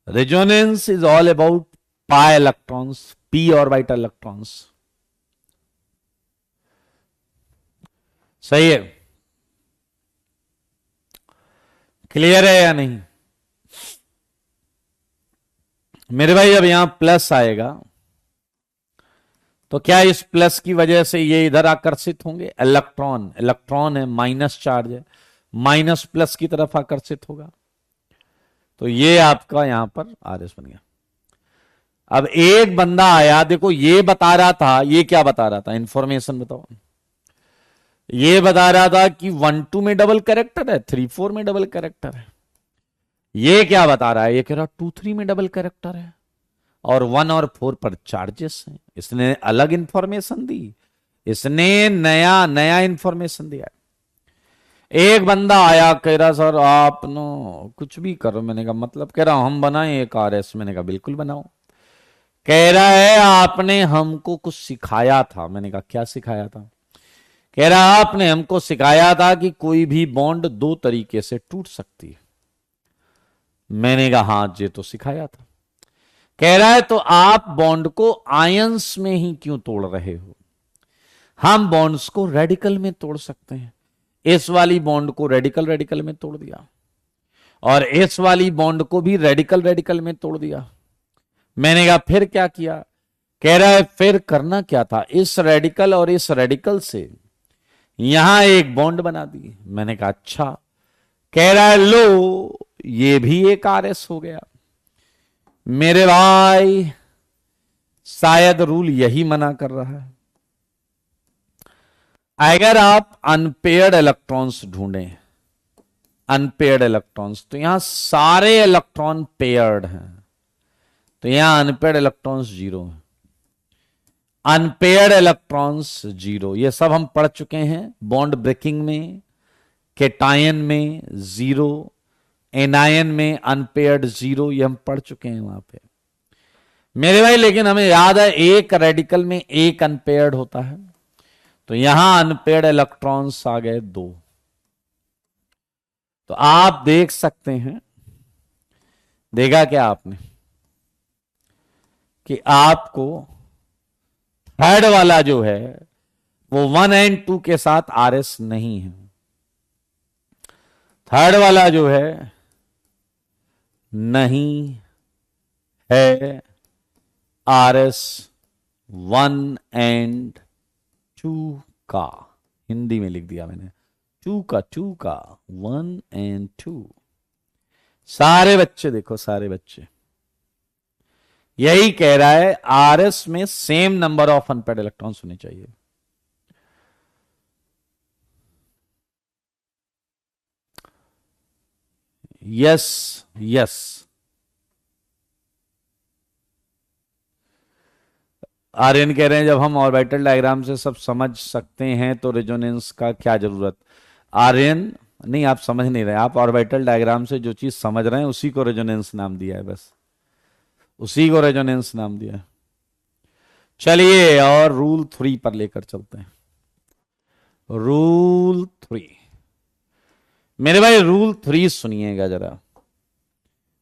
S1: Resonance is all about pi electrons, P orbital electrons. सही है? क्लियर है या नहीं? मेरे भाई अब यहां प्लस आएगा तो क्या इस प्लस की वजह से ये इधर आकर्षित होंगे? इलेक्ट्रॉन, इलेक्ट्रॉन है, माइनस चार्ज है, माइनस प्लस की तरफ आकर्षित होगा। तो ये आपका यहां पर आर एस बन गया। अब एक बंदा आया, देखो ये बता रहा था, ये क्या बता रहा था? इंफॉर्मेशन बताओ। ये बता रहा था कि 1-2 में डबल कैरेक्टर है, 3-4 में डबल कैरेक्टर है। ये क्या बता रहा है? ये कह रहा 2-3 में डबल कैरेक्टर है और 1 और 4 पर चार्जेस हैं। इसने अलग इंफॉर्मेशन दी, इसने नया नया इंफॉर्मेशन दिया। एक बंदा आया कह रहा सर आप नो कुछ भी करो। मैंने कहा मतलब? कह रहा हम बनाए एक आर एस। मैंने कहा बिल्कुल बनाओ। कह रहा है आपने हमको कुछ सिखाया था। मैंने कहा क्या सिखाया था? कह रहा आपने हमको सिखाया था कि कोई भी बॉन्ड दो तरीके से टूट सकती है। मैंने कहा हाँ ये तो सिखाया था। कह रहा है तो आप बॉन्ड को आयंस में ही क्यों तोड़ रहे हो? हम बॉन्ड्स को रेडिकल में तोड़ सकते हैं। इस वाली बॉन्ड को रेडिकल रेडिकल में तोड़ दिया और इस वाली बॉन्ड को भी रेडिकल रेडिकल में तोड़ दिया। मैंने कहा फिर क्या किया? कह रहा है फिर करना क्या था? इस रेडिकल और इस रेडिकल से यहां एक बॉन्ड बना दी। मैंने कहा अच्छा। कह रहा है लो ये भी एक आर एस हो गया। मेरे भाई शायद रूल यही मना कर रहा है। अगर आप अनपेयर्ड इलेक्ट्रॉन्स ढूंढें, अनपेयर्ड इलेक्ट्रॉन्स, तो यहां सारे इलेक्ट्रॉन पेयर्ड हैं, तो यहां अनपेयर्ड इलेक्ट्रॉन्स जीरो है। अनपेयर्ड इलेक्ट्रॉन्स जीरो, ये सब हम पढ़ चुके हैं बॉन्ड ब्रेकिंग में, केटायन में जीरो, एनायन में अनपेयर्ड जीरो, ये हम पढ़ चुके हैं वहां पे मेरे भाई। लेकिन हमें याद है एक रेडिकल में एक अनपेयर्ड होता है, तो यहां अनपेयर्ड इलेक्ट्रॉन्स आ गए दो। तो आप देख सकते हैं, देखा क्या आपने कि आपको थर्ड वाला जो है वो 1 और 2 के साथ आर एस नहीं है। थर्ड वाला जो है नहीं है आर एस 1 और 2 का। हिंदी में लिख दिया मैंने, 2 का 1 और 2। सारे बच्चे देखो, सारे बच्चे यही कह रहा है आर एस में same number of unpaired electrons होने चाहिए। Yes yes. आर्यन कह रहे हैं जब हम ऑर्बिटल डायग्राम से सब समझ सकते हैं तो रेजोनेंस का क्या जरूरत? आर्यन नहीं, आप समझ नहीं रहे। आप ऑर्बिटल डायग्राम से जो चीज समझ रहे हैं उसी को रेजोनेंस नाम दिया है, बस उसी को रेजोनेंस नाम दिया है। चलिए और रूल 3 पर लेकर चलते हैं। रूल 3 मेरे भाई, रूल 3 सुनिएगा जरा।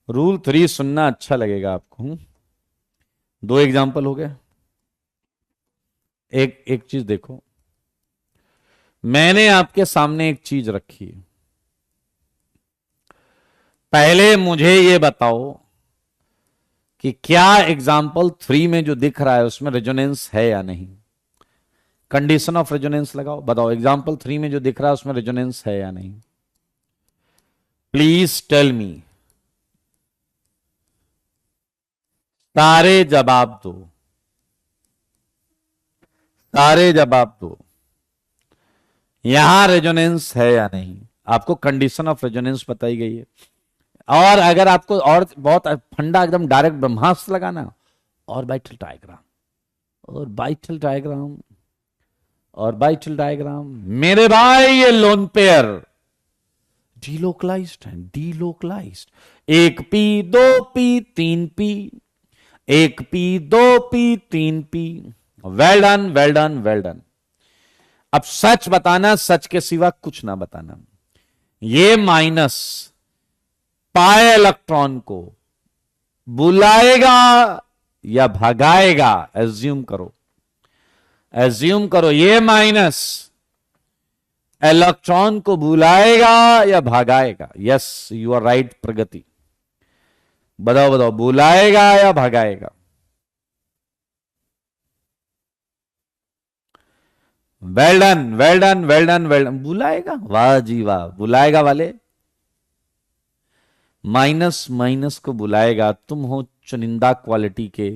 S1: रूल 3 सुनना अच्छा लगेगा आपको। दो एग्जाम्पल हो गए। एक एक चीज देखो, मैंने आपके सामने एक चीज रखी है। पहले मुझे ये बताओ कि क्या एग्जाम्पल 3 में जो दिख रहा है उसमें रेजोनेंस है या नहीं? कंडीशन ऑफ रेजोनेंस लगाओ, बताओ एग्जाम्पल 3 में जो दिख रहा है उसमें रेजोनेंस है या नहीं? Please tell me. सारे जवाब दो, सारे जवाब दो। यहां रेजोनेंस है या नहीं, आपको कंडीशन ऑफ रेजोनेंस बताई गई है। और अगर आपको और बहुत फंडा एकदम डायरेक्ट ब्रह्मास्त्र लगाना, orbital diagram, orbital diagram, orbital diagram, मेरे भाई ये लोन पेयर डीलोकलाइज्ड है, delocalised. 1p 2p 3p, 1p 2p 3p। Well done, well done, well done. अब सच बताना, सच के सिवा कुछ ना बताना। ये माइनस पाए इलेक्ट्रॉन को बुलाएगा या भगाएगा, एज्यूम करो, एज्यूम करो ये माइनस इलेक्ट्रॉन को बुलाएगा या भगाएगा। Yes, you are right Pragati. बताओ बताओ, बुलाएगा या भगाएगा? Well done, well done, well done, well done. बुलाएगा, वाह जी वाह, बुलाएगा वाले। माइनस माइनस को बुलाएगा। तुम हो चुनिंदा क्वालिटी के।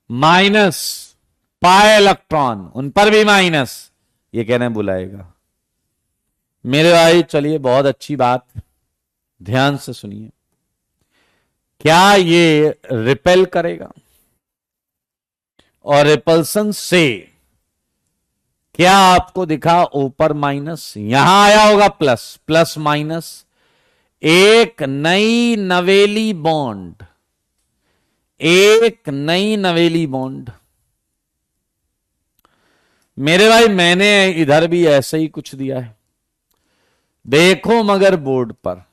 S1: माइनस पाए इलेक्ट्रॉन, उन पर भी माइनस, ये कहने बुलाएगा। मेरे भाई चलिए, बहुत अच्छी बात, ध्यान से सुनिए। क्या ये रिपेल करेगा? और रिपल्सन से क्या आपको दिखा? ऊपर माइनस, यहां आया होगा प्लस, प्लस माइनस, एक नई नवेली बॉन्ड, एक नई नवेली बॉन्ड। मेरे भाई मैंने इधर भी ऐसे ही कुछ दिया है, देखो मगर बोर्ड पर,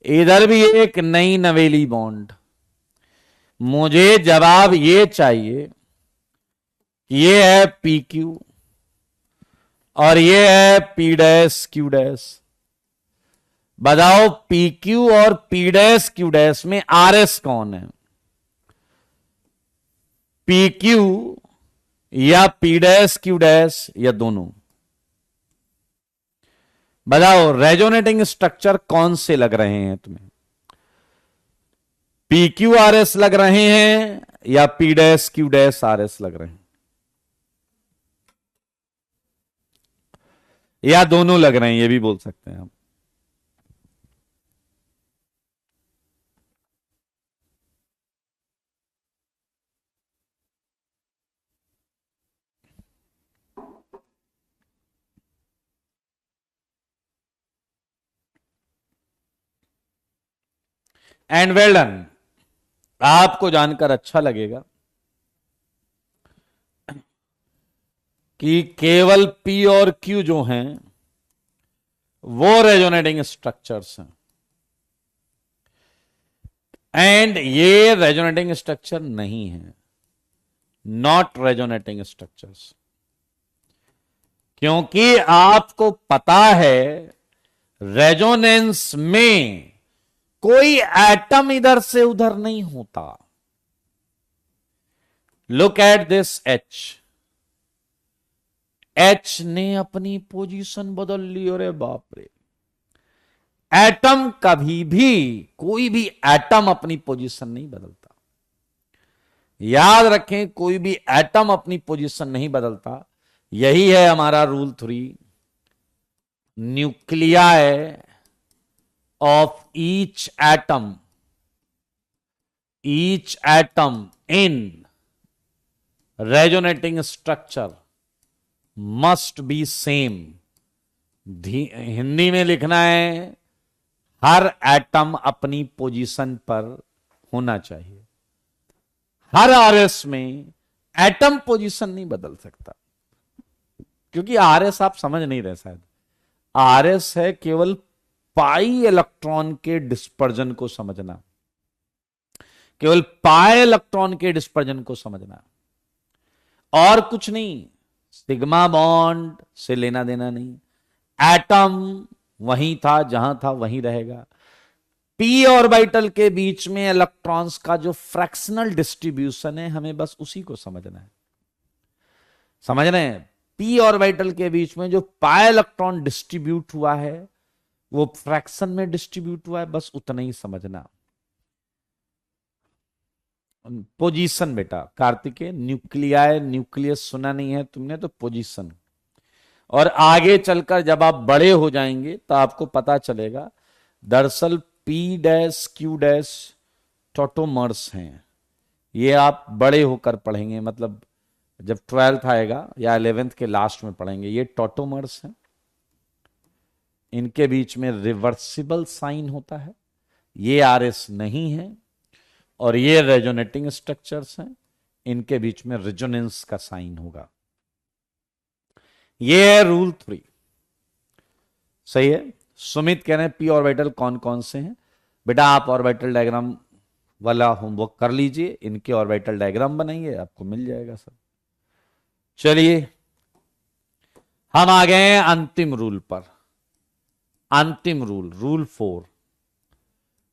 S1: इधर भी एक नई नवेली बॉन्ड। मुझे जवाब ये चाहिए, ये है पी क्यू और ये है पी डैश क्यू डैश। बताओ पी क्यू और पी डैश क्यू डैश में आर एस कौन है? पी क्यू या पी डैश क्यू डैश या दोनों? बताओ रेजोनेटिंग स्ट्रक्चर कौन से लग रहे हैं तुम्हें? पी क्यू आर एस लग रहे हैं या P dash Q dash R S लग रहे हैं, या दोनों लग रहे हैं, ये भी बोल सकते हैं हम। And well done. आपको जानकर अच्छा लगेगा कि केवल पी और क्यू जो हैं वो रेजोनेटिंग स्ट्रक्चर्स हैं, एंड ये रेजोनेटिंग स्ट्रक्चर नहीं है, नॉट रेजोनेटिंग स्ट्रक्चर्स। क्योंकि आपको पता है रेजोनेंस में कोई एटम इधर से उधर नहीं होता। Look at this H, H ने अपनी पोजीशन बदल ली। अरे बाप रे, एटम कभी भी, कोई भी एटम अपनी पोजीशन नहीं बदलता। याद रखें, कोई भी एटम अपनी पोजीशन नहीं बदलता। यही है हमारा rule 3, nuclei of each atom in resonating structure must be same. Hindi में लिखना है, हर एटम अपनी पोजीशन पर होना चाहिए। हर आरएस में एटम पोजीशन नहीं बदल सकता, क्योंकि आरएस आप समझ नहीं रहे शायद। आरएस है केवल पाई इलेक्ट्रॉन के डिस्पर्जन को समझना, केवल पाई इलेक्ट्रॉन के डिस्पर्जन को समझना, और कुछ नहीं। सिग्मा बॉन्ड से लेना देना नहीं, एटम वहीं था जहां था वहीं रहेगा। पी ऑर्बिटल के बीच में इलेक्ट्रॉन्स का जो फ्रैक्शनल डिस्ट्रीब्यूशन है, हमें बस उसी को समझना है। समझ रहे हैं? पी ऑर्बिटल के बीच में जो पाई इलेक्ट्रॉन डिस्ट्रीब्यूट हुआ है, वो फ्रैक्शन में डिस्ट्रीब्यूट हुआ है, बस उतना ही समझना। पोजीशन बेटा कार्तिकेय, न्यूक्लियाई न्यूक्लियस सुना नहीं है तुमने तो पोजीशन। और आगे चलकर जब आप बड़े हो जाएंगे तो आपको पता चलेगा दरअसल P dash Q dash tautomers हैं। ये आप बड़े होकर पढ़ेंगे, मतलब जब 12th आएगा या 11th के लास्ट में पढ़ेंगे। ये टोटोमर्स हैं, इनके बीच में रिवर्सिबल साइन होता है, ये आरएस नहीं है। और ये रेजोनेटिंग स्ट्रक्चर्स हैं, इनके बीच में रेजोनेंस का साइन होगा। ये है रूल 3। सही है। सुमित कह रहे हैं पी ऑर्बिटल कौन कौन से हैं। बेटा आप ऑर्बिटल डायग्राम वाला होमवर्क कर लीजिए, इनके ऑर्बिटल डायग्राम बनाइए, आपको मिल जाएगा सब। चलिए हम आ गए हैं अंतिम रूल पर। अंतिम रूल, रूल 4।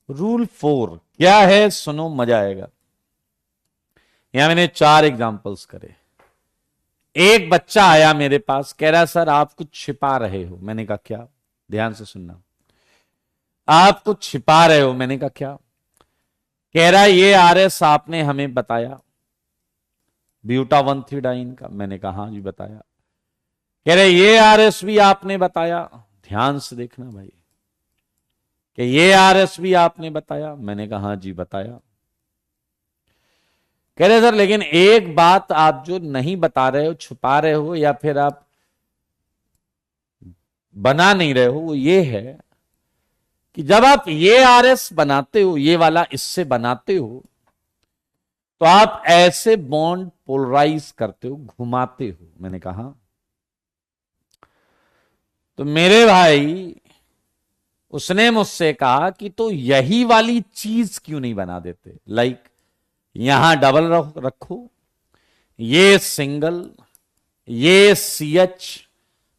S1: रूल 4 क्या है सुनो, मजा आएगा। यहां मैंने 4 एग्जांपल्स करे। एक बच्चा आया मेरे पास, कह रहा सर आप कुछ छिपा रहे हो। मैंने कहा क्या? ध्यान से सुनना। आप कुछ छिपा रहे हो। मैंने कहा क्या? कह रहा ये आरएस आपने हमें बताया ब्यूटा 1,3-डाइन का। मैंने कहा हाँ जी बताया। कह रहे ये आरएस भी आपने बताया। ध्यान से देखना भाई, कि ये आरएस भी आपने बताया। मैंने कहा हाँ जी बताया। कह रहे सर लेकिन एक बात आप जो नहीं बता रहे हो, छुपा रहे हो या फिर आप बना नहीं रहे हो, वो ये है कि जब आप ये आरएस बनाते हो, ये वाला इससे बनाते हो, तो आप ऐसे बॉन्ड पोलराइज करते हो, घुमाते हो। मैंने कहा तो मेरे भाई उसने मुझसे कहा कि तो यही वाली चीज क्यों नहीं बना देते। लाइक यहां डबल रखो, ये सिंगल, ये CH,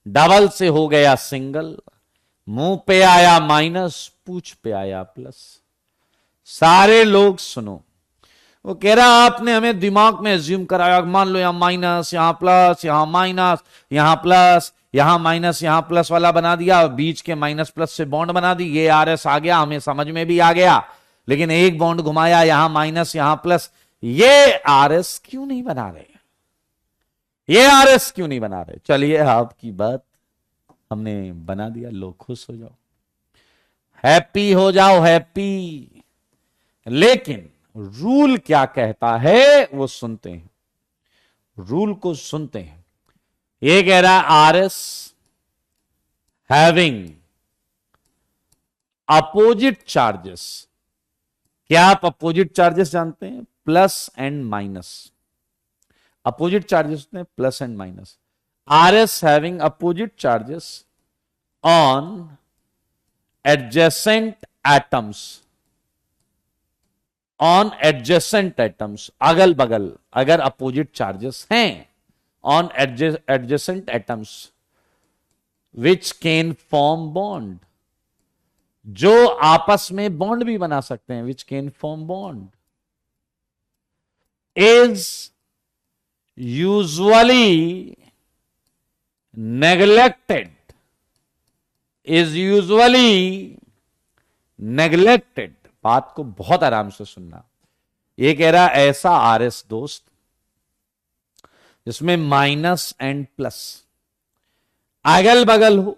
S1: डबल से हो गया सिंगल, मुंह पे आया माइनस, पूछ पे आया प्लस। सारे लोग सुनो, वो कह रहा आपने हमें दिमाग में एज्यूम कराया, मान लो यहां माइनस, यहां प्लस, यहां माइनस, यहां प्लस, यहां माइनस, यहां प्लस वाला बना दिया, बीच के माइनस प्लस से बॉन्ड बना दी। ये आरएस आ गया, हमें समझ में भी आ गया, लेकिन एक बॉन्ड घुमाया, यहां माइनस यहां प्लस। ये आरएस क्यों नहीं बना रहे? ये आरएस क्यों नहीं बना रहे? चलिए आपकी बात हमने बना दिया, लो खुश हो जाओ, हैप्पी हो जाओ, हैप्पी। लेकिन रूल क्या कहता है वो सुनते हैं, रूल को सुनते हैं। ये कह रहा है आरएस हैविंग अपोजिट चार्जेस। क्या आप अपोजिट चार्जेस जानते हैं? Plus and minus. Opposite charges होते हैं plus and minus. RS having opposite charges on adjacent atoms, on adjacent atoms, अगल बगल अगर अपोजिट चार्जेस हैं, on adjacent atoms which can form bond, जो आपस में बॉन्ड भी बना सकते हैं, which can form bond, is usually neglected, is usually neglected. बात को बहुत आराम से सुनना। ये कह रहा ऐसा आरएस दोस्त जिसमें माइनस एंड प्लस अगल बगल हो,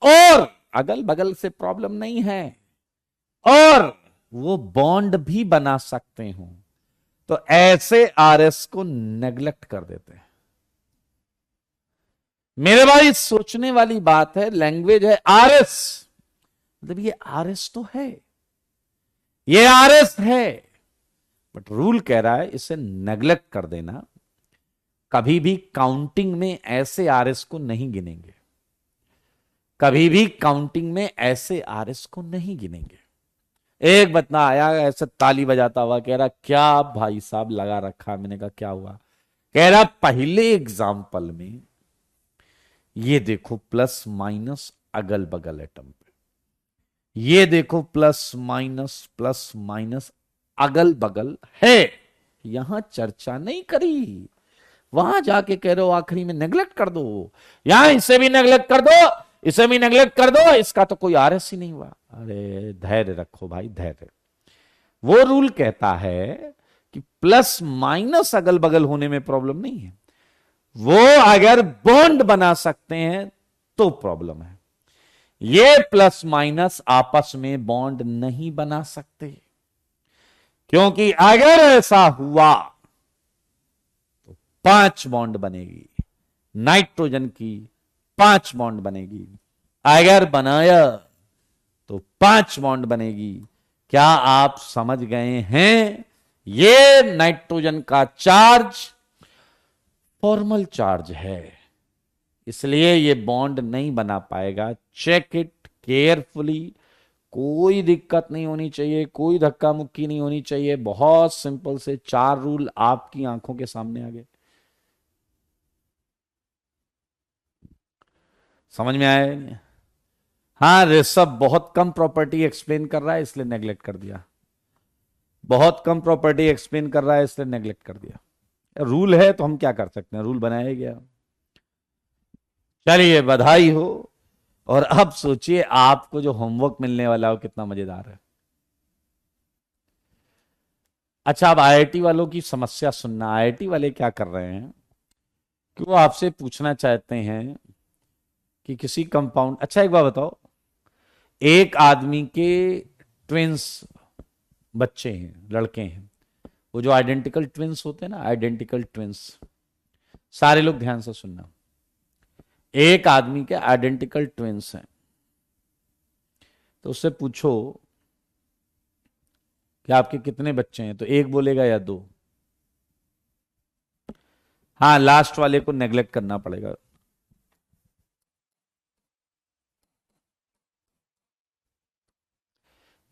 S1: और अगल बगल से प्रॉब्लम नहीं है, और वो बॉन्ड भी बना सकते हो, तो ऐसे आरएस को नेग्लेक्ट कर देते हैं। मेरे भाई सोचने वाली बात है, लैंग्वेज है आरएस, मतलब ये आरएस तो है, ये आरएस है, बट रूल कह रहा है इसे नेग्लेक्ट कर देना। कभी भी काउंटिंग में ऐसे आरएस को नहीं गिनेंगे, कभी भी काउंटिंग में ऐसे आरएस को नहीं गिनेंगे। एक बंदा आया ऐसे ताली बजाता हुआ, कह रहा क्या भाई साहब लगा रखा। मैंने कहा क्या हुआ? कह रहा पहले एग्जाम्पल में ये देखो प्लस माइनस अगल बगल एटम पे, ये देखो प्लस माइनस अगल बगल है, यहां चर्चा नहीं करी, वहां जाके कह रहे हो आखिरी में नेग्लेक्ट कर दो, यहां इसे भी नेग्लेक्ट कर दो, इसे भी नेग्लेक्ट कर दो, इसका तो कोई आरएस ही नहीं हुआ। अरे धैर्य रखो भाई, धैर्य। वो रूल कहता है कि प्लस माइनस अगल बगल होने में प्रॉब्लम नहीं है, वो अगर बॉन्ड बना सकते हैं तो प्रॉब्लम है। ये प्लस माइनस आपस में बॉन्ड नहीं बना सकते, क्योंकि अगर ऐसा हुआ तो 5 बॉन्ड बनेगी, नाइट्रोजन की 5 बॉन्ड बनेगी, अगर बनाया तो 5 बॉन्ड बनेगी। क्या आप समझ गए हैं? ये नाइट्रोजन का चार्ज फॉर्मल चार्ज है, इसलिए ये बॉन्ड नहीं बना पाएगा। चेक इट केयरफुली, कोई दिक्कत नहीं होनी चाहिए, कोई धक्का मुक्की नहीं होनी चाहिए। बहुत सिंपल से 4 रूल आपकी आंखों के सामने आ गए। समझ में आया? हाँ, ऋषभ बहुत कम प्रॉपर्टी एक्सप्लेन कर रहा है इसलिए नेग्लेक्ट कर दिया, बहुत कम प्रॉपर्टी एक्सप्लेन कर रहा है इसलिए नेग्लेक्ट कर दिया। रूल है तो हम क्या कर सकते हैं, रूल बनाया गया। चलिए, बधाई हो। और अब सोचिए आपको जो होमवर्क मिलने वाला हो कितना मजेदार है। अच्छा, अब आईआईटी वालों की समस्या सुनना। आईआईटी वाले क्या कर रहे हैं कि वो आपसे पूछना चाहते हैं कि किसी कंपाउंड, अच्छा एक बात बताओ, एक आदमी के ट्विंस बच्चे हैं, लड़के हैं, वो जो आइडेंटिकल ट्विंस होते हैं ना, आइडेंटिकल ट्विंस, सारे लोग ध्यान से सुनना। एक आदमी के आइडेंटिकल ट्विंस हैं, तो उससे पूछो कि आपके कितने बच्चे हैं, तो एक बोलेगा या 2। हाँ, लास्ट वाले को नेग्लेक्ट करना पड़ेगा।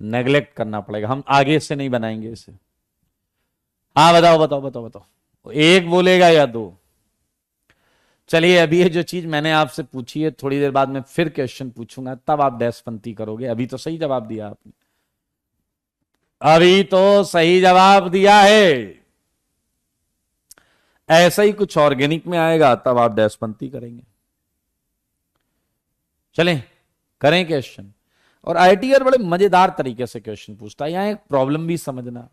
S1: नेग्लेक्ट करना पड़ेगा, हम आगे से नहीं बनाएंगे इसे। हाँ बताओ बताओ बताओ बताओ, एक बोलेगा या 2? चलिए, अभी ये जो चीज मैंने आपसे पूछी है, थोड़ी देर बाद में फिर क्वेश्चन पूछूंगा, तब आप डैशपंती करोगे। अभी तो सही जवाब दिया आपने, अभी तो सही जवाब दिया है। ऐसा ही कुछ ऑर्गेनिक में आएगा तब आप डैशपंती करेंगे। चलें, करें क्वेश्चन। और आईआईटीआर बड़े मजेदार तरीके से क्वेश्चन पूछता है। यहां एक प्रॉब्लम भी समझना।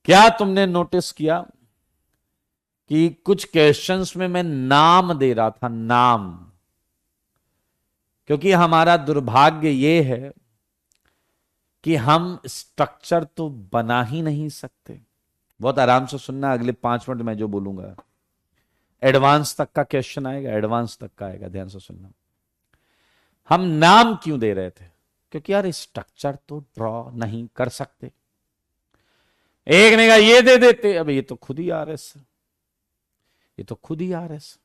S1: क्या तुमने नोटिस किया कि कुछ क्वेश्चंस में मैं नाम दे रहा था, नाम, क्योंकि हमारा दुर्भाग्य यह है कि हम स्ट्रक्चर तो बना ही नहीं सकते। बहुत आराम से सुनना, अगले 5 मिनट में जो बोलूंगा एडवांस तक का क्वेश्चन आएगा, एडवांस तक का आएगा, ध्यान से सुनना। हम नाम क्यों दे रहे थे? क्योंकि यार स्ट्रक्चर तो ड्रॉ नहीं कर सकते। एक ने कहा ये दे देते, अब ये तो खुद ही आरएस, ये तो खुद ही आरएस।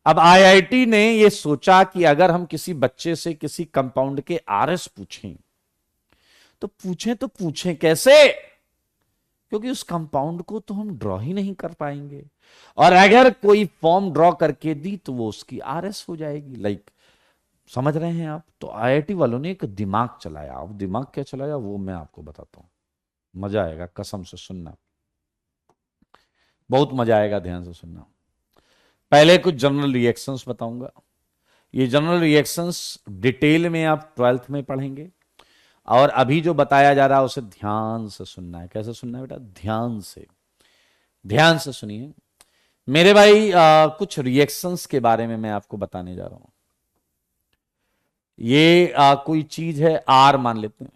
S1: अब आईआईटी ने ये सोचा कि अगर हम किसी बच्चे से किसी कंपाउंड के आरएस पूछें तो पूछें कैसे? क्योंकि उस कंपाउंड को तो हम ड्रॉ ही नहीं कर पाएंगे, और अगर कोई फॉर्म ड्रॉ करके दी तो वो उसकी आरएस हो जाएगी। लाइक, समझ रहे हैं आप? तो आईआईटी वालों ने एक दिमाग चलाया। अब दिमाग क्या चलाया वो मैं आपको बताता हूं, मजा आएगा, कसम से सुनना, बहुत मजा आएगा, ध्यान से सुनना। पहले कुछ जनरल रिएक्शंस बताऊंगा। ये जनरल रिएक्शंस डिटेल में आप 12th में पढ़ेंगे, और अभी जो बताया जा रहा है उसे ध्यान से सुनना है। कैसे सुनना है बेटा? ध्यान से, ध्यान से सुनिए मेरे भाई। कुछ रिएक्शंस के बारे में मैं आपको बताने जा रहा हूं। ये कोई चीज है, आर मान लेते हैं,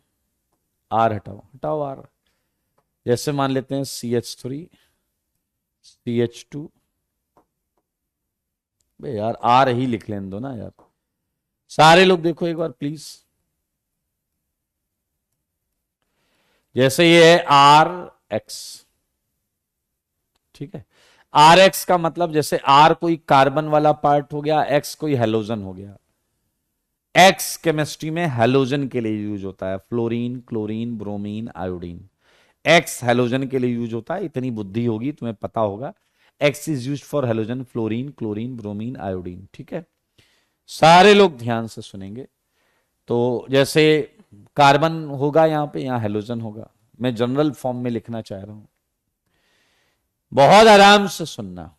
S1: आर हटाओ हटाओ आर, जैसे मान लेते हैं CH3 CH2। बे यार आर ही लिख लेने दो ना यार, सारे लोग देखो एक बार प्लीज। जैसे ये है RX, ठीक है। RX का मतलब, जैसे R कोई कार्बन वाला पार्ट हो गया, X कोई हेलोजन हो गया। X केमिस्ट्री में हेलोजन के लिए यूज होता है, fluorine, chlorine, bromine, iodine. X halogen के लिए यूज होता है, इतनी बुद्धि होगी तुम्हें पता होगा। X is use for halogen, fluorine, chlorine, bromine, iodine, ठीक है। सारे लोग ध्यान से सुनेंगे। तो जैसे कार्बन होगा यहां पे, यहां हेलोजन होगा। मैं जनरल फॉर्म में लिखना चाह रहा हूं, बहुत आराम से सुनना।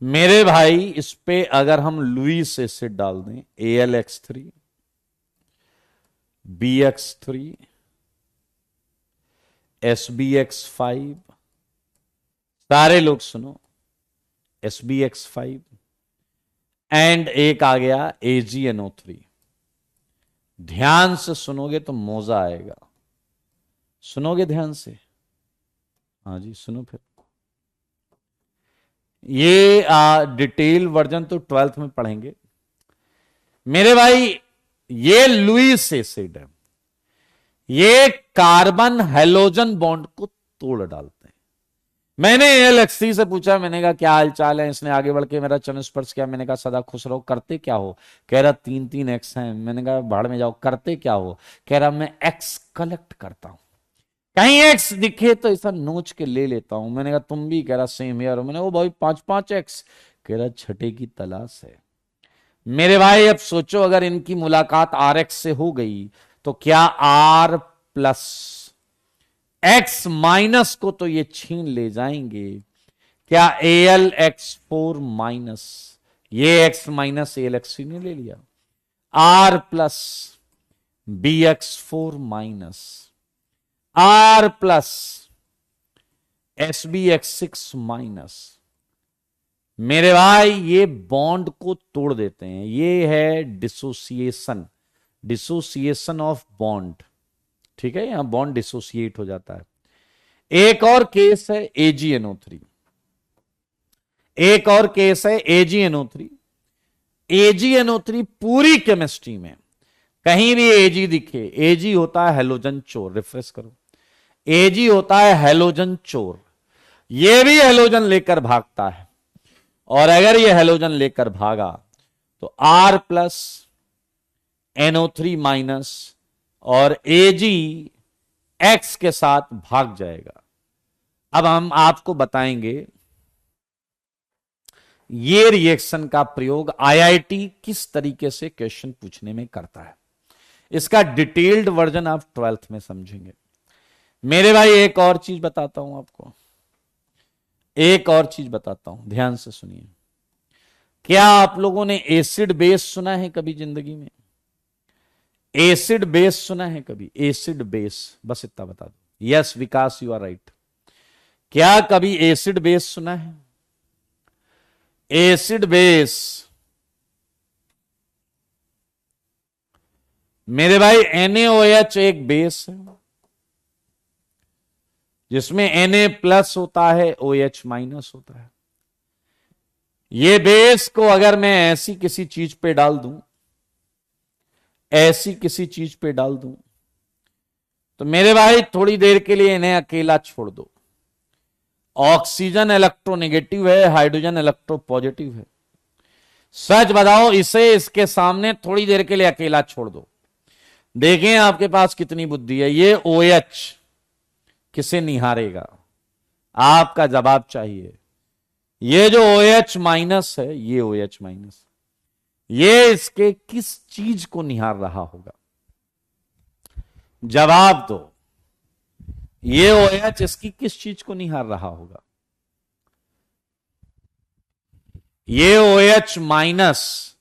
S1: मेरे भाई इस पे अगर हम लुईस एसिड डाल दें, AlX3 BX3 SbX5, सारे लोग सुनो, SbX5 एंड एक आ गया AgNO3। ध्यान से सुनोगे तो मौजा आएगा। सुनोगे ध्यान से? हाँ जी सुनो फिर। ये डिटेल वर्जन तो 12th में पढ़ेंगे मेरे भाई। ये लुईस एसिड है, ये कार्बन हेलोजन बॉन्ड को तोड़ डालते हैं। मैंने AlX3 से पूछा, मैंने कहा क्या हाल चाल है? इसने आगे बढ़ के मेरा चरण स्पर्श किया। मैंने कहा सदा खुश रहो, करते क्या हो? कह रहा 3 X हैं। मैंने कहा भाड़ में जाओ, करते क्या हो? कह रहा मैं X कलेक्ट करता हूं, कहीं X दिखे तो ऐसा नोच के ले लेता हूं। मैंने कहा तुम भी? कह रहा सेम यार। मैंने वो भाई 5 X। कह रहा छठे की तलाश है। मेरे भाई अब सोचो, अगर इनकी मुलाकात RX से हो गई तो क्या R प्लस X माइनस को तो ये छीन ले जाएंगे। क्या AlX4 माइनस, ये X माइनस AlX3 ने ले लिया। R plus BX4 minus R plus SbX6 minus. मेरे भाई ये बॉन्ड को तोड़ देते हैं। ये है डिसोसिएशन, डिसोसिएशन ऑफ बॉन्ड। ठीक है, यहां बॉन्ड डिसोसिएट हो जाता है। एक और केस है AgNO3, एक और केस है AgNO3। AgNO3 पूरी केमिस्ट्री में कहीं भी Ag दिखे, Ag होता है हेलोजन चोर। रिफ्रेश करो, Ag होता है हेलोजन चोर। ये भी हेलोजन लेकर भागता है, और अगर ये हेलोजन लेकर भागा तो R प्लस NO3 माइनस और Ag X के साथ भाग जाएगा। अब हम आपको बताएंगे ये रिएक्शन का प्रयोग IIT किस तरीके से क्वेश्चन पूछने में करता है। इसका डिटेल्ड वर्जन आप 12th में समझेंगे मेरे भाई। एक और चीज बताता हूं आपको, एक और चीज बताता हूं, ध्यान से सुनिए। क्या आप लोगों ने एसिड बेस सुना है कभी जिंदगी में? एसिड बेस सुना है कभी? एसिड बेस, बस इतना बता दो। Yes Vikas, you are right. क्या कभी एसिड बेस सुना है? एसिड बेस मेरे भाई NaOH एक बेस है जिसमें Na प्लस होता है, OH माइनस होता है। ये बेस को अगर मैं ऐसी किसी चीज पे डाल दूं, ऐसी किसी चीज पे डाल दूं, तो मेरे भाई थोड़ी देर के लिए इन्हें अकेला छोड़ दो। ऑक्सीजन इलेक्ट्रोनेगेटिव है, हाइड्रोजन इलेक्ट्रो पॉजिटिव है। सच बताओ, इसे इसके सामने थोड़ी देर के लिए अकेला छोड़ दो, देखें आपके पास कितनी बुद्धि है। ये OH किसे निहारेगा? आपका जवाब चाहिए। ये जो OH माइनस है, ये OH माइनस, ये इसके किस चीज को निहार रहा होगा? जवाब दो। ये OH इसकी किस चीज को निहार रहा होगा? ये OH माइनस,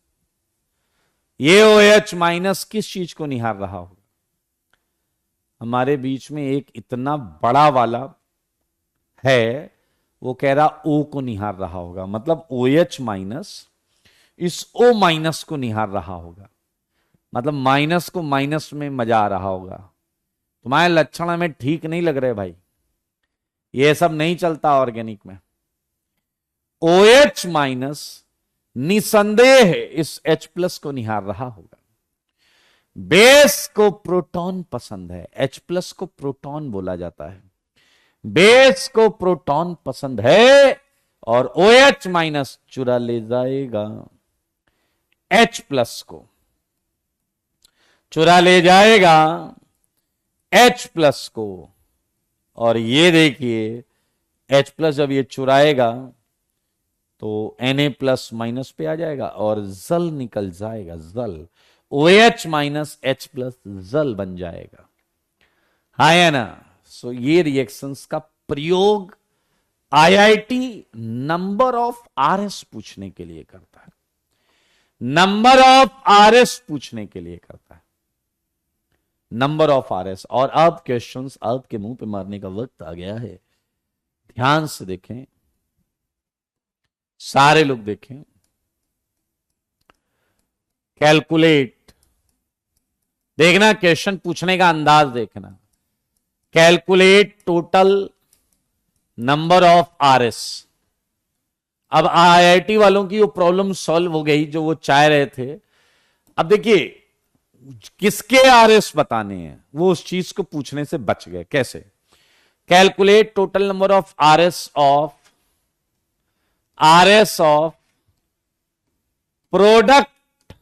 S1: ये OH माइनस किस चीज को निहार रहा होगा? हमारे बीच में एक इतना बड़ा वाला है, वो कह रहा O को निहार रहा होगा। मतलब OH माइनस इस O माइनस को निहार रहा होगा। मतलब माइनस को माइनस में मजा आ रहा होगा। तुम्हारे लक्षण हमें ठीक नहीं लग रहे भाई, ये सब नहीं चलता ऑर्गेनिक में। OH माइनस निसंदेह इस H प्लस को निहार रहा होगा। बेस को प्रोटॉन पसंद है, H प्लस को प्रोटॉन बोला जाता है। बेस को प्रोटॉन पसंद है और OH माइनस चुरा ले जाएगा, H प्लस को चुरा ले जाएगा, H प्लस को। और ये देखिए H प्लस जब ये चुराएगा तो Na प्लस माइनस पे आ जाएगा और जल निकल जाएगा, जल। OH माइनस H प्लस जल बन जाएगा, है ना। सो ये रिएक्शंस का प्रयोग आईआईटी नंबर ऑफ आरएस पूछने के लिए करता है, नंबर ऑफ आरएस पूछने के लिए करता है, नंबर ऑफ आरएस। और अब क्वेश्चंस आपके मुंह पे मारने का वक्त आ गया है, ध्यान से देखें, सारे लोग देखें। कैलकुलेट, देखना क्वेश्चन पूछने का अंदाज देखना। Calculate total number of RS. अब आईआईटी वालों की वो प्रॉब्लम सॉल्व हो गई जो वो चाह रहे थे। अब देखिए किसके आरएस बताने हैं, वो उस चीज को पूछने से बच गए। कैसे? Calculate total number of RS of product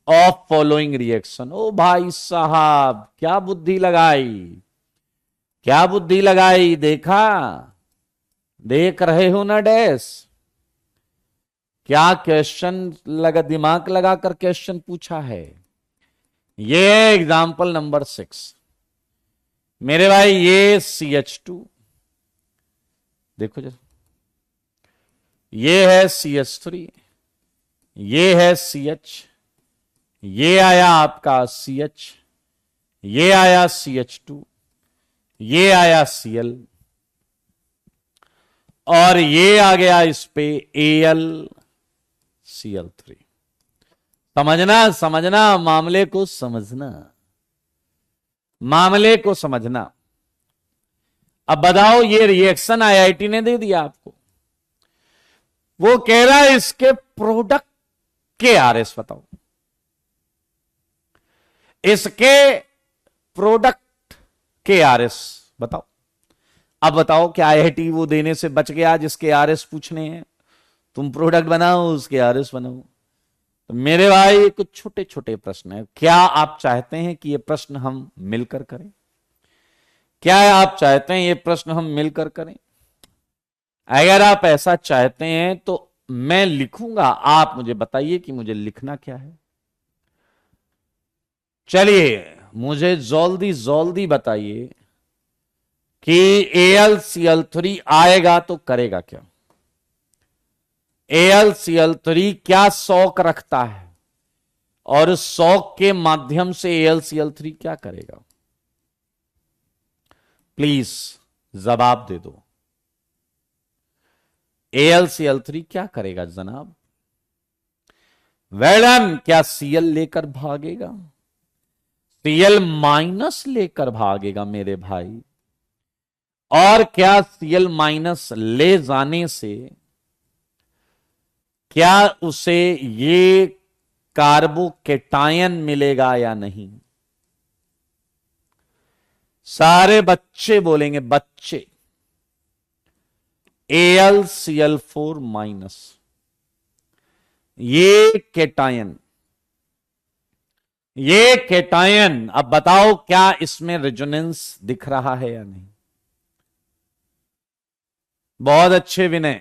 S1: of following reaction. ओ भाई साहब, क्या बुद्धि लगाई, क्या बुद्धि लगाई, देखा, देख रहे हो ना डैश, क्या क्वेश्चन लगा, दिमाग लगाकर क्वेश्चन पूछा है। ये एग्जाम्पल नंबर 6 मेरे भाई। ये CH2 देखो जरा, ये है CH3, ये है CH, ये आया आपका CH, ये आया CH2, ये आया Cl, और ये आ गया इस पे AlCl3। समझना समझना, मामले को समझना, मामले को समझना। अब बताओ, ये रिएक्शन आईआईटी ने दे दिया आपको, वो कह रहा है इसके प्रोडक्ट के आरएस बताओ, इसके प्रोडक्ट के आरएस बताओ। अब बताओ क्या आईआईटी वो देने से बच गया जिसके आरएस पूछने हैं? तुम प्रोडक्ट बनाओ, उसके आरएस बनाओ। तो मेरे भाई कुछ छोटे छोटे प्रश्न है, क्या आप चाहते हैं कि ये प्रश्न हम मिलकर करें? क्या आप चाहते हैं ये प्रश्न हम मिलकर करें? अगर आप ऐसा चाहते हैं तो मैं लिखूंगा, आप मुझे बताइए कि मुझे लिखना क्या है। चलिए मुझे जल्दी जल्दी बताइए कि AlCl3 आएगा तो करेगा क्या? AlCl3 क्या शौक रखता है और उस शौक के माध्यम से AlCl3 क्या करेगा? प्लीज जवाब दे दो। AlCl3 क्या करेगा जनाब? वेलन, क्या Cl लेकर भागेगा? Cl माइनस लेकर भागेगा मेरे भाई। और क्या Cl माइनस ले जाने से क्या उसे ये कार्बोकेटायन मिलेगा या नहीं? सारे बच्चे बोलेंगे, बच्चे। AlCl4 माइनस, ये केटायन, ये केटायन। अब बताओ क्या इसमें रेजोनेंस दिख रहा है या नहीं? बहुत अच्छे विनय,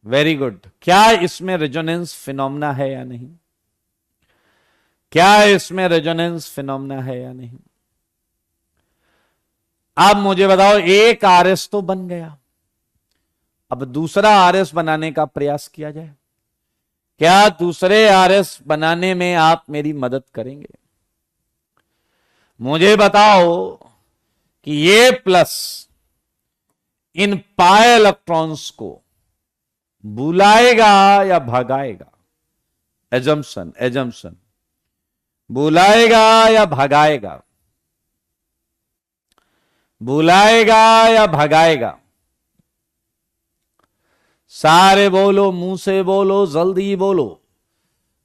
S1: वेरी गुड। क्या इसमें रेजोनेंस फिनोमेना है या नहीं? क्या इसमें रेजोनेंस फिनोमेना है या नहीं? अब मुझे बताओ, एक आरएस तो बन गया, अब दूसरा आरएस बनाने का प्रयास किया जाए। क्या दूसरे आरएस बनाने में आप मेरी मदद करेंगे? मुझे बताओ कि ये प्लस इन पाए इलेक्ट्रॉन्स को बुलाएगा या भगाएगा? एजम्पशन, एजम्पशन, बुलाएगा या भगाएगा? बुलाएगा या भगाएगा? सारे बोलो, मुंह से बोलो, जल्दी बोलो।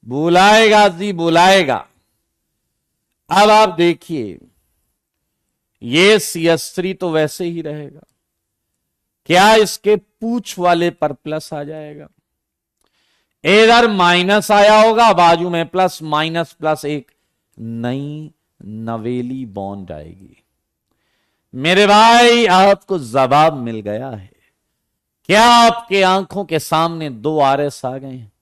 S1: बुलाएगा जी, बुलाएगा। अब आप देखिए, ये CH3 तो वैसे ही रहेगा, क्या इसके पूछ वाले पर प्लस आ जाएगा? इधर माइनस आया होगा, बाजू में प्लस, माइनस प्लस एक नई नवेली बॉन्ड आएगी। मेरे भाई आपको जवाब मिल गया है। क्या आपके आंखों के सामने दो आरएस आ गए हैं?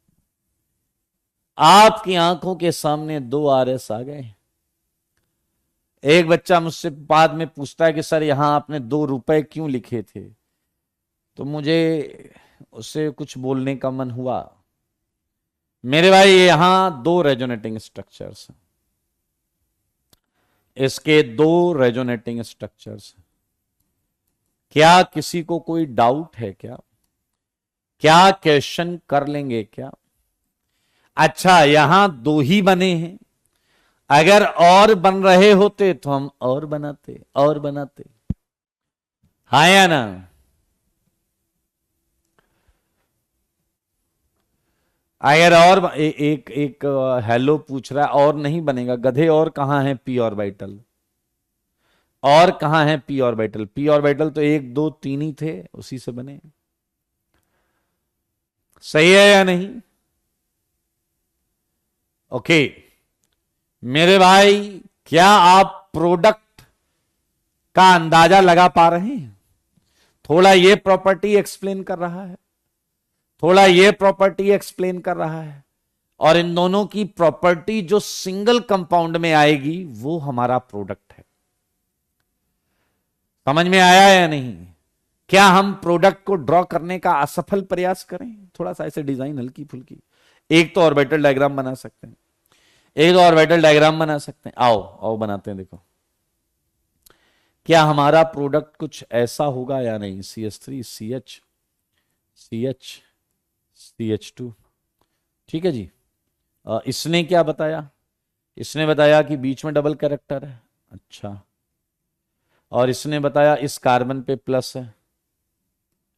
S1: आपकी आंखों के सामने दो आरएस आ गए हैं। एक बच्चा मुझसे बाद में पूछता है कि सर यहां आपने 2 रुपए क्यों लिखे थे? तो मुझे उससे कुछ बोलने का मन हुआ। मेरे भाई यहां दो रेजोनेटिंग स्ट्रक्चर्स हैं, इसके दो रेजोनेटिंग स्ट्रक्चर्स हैं। क्या किसी को कोई डाउट है क्या? क्या क्वेश्चन कर लेंगे क्या? अच्छा, यहां दो ही बने हैं, अगर और बन रहे होते तो हम और बनाते। हाँ या ना? अगर और एक हेलो पूछ रहा है, और नहीं बनेगा गधे? और कहां है पी ऑर्बिटल? और कहां है पी ऑर्बिटल? पी ऑर्बिटल तो 1 2 3 ही थे, उसी से बने। सही है या नहीं? ओके मेरे भाई, क्या आप प्रोडक्ट का अंदाजा लगा पा रहे हैं? थोड़ा ये प्रॉपर्टी एक्सप्लेन कर रहा है, थोड़ा ये प्रॉपर्टी एक्सप्लेन कर रहा है, और इन दोनों की प्रॉपर्टी जो सिंगल कंपाउंड में आएगी वो हमारा प्रोडक्ट है। समझ में आया या नहीं? क्या हम प्रोडक्ट को ड्रॉ करने का असफल प्रयास करें? थोड़ा सा ऐसे डिजाइन हल्की फुल्की, एक तो ऑर्बिटल डायग्राम बना सकते हैं, एक ऑर्बिटल डायग्राम बना सकते हैं। आओ आओ बनाते हैं। देखो क्या हमारा प्रोडक्ट कुछ ऐसा होगा या नहीं? CH3 CH CH CH2, ठीक है जी। इसने क्या बताया? इसने बताया कि बीच में डबल कैरेक्टर है। अच्छा, और इसने बताया इस कार्बन पे प्लस है,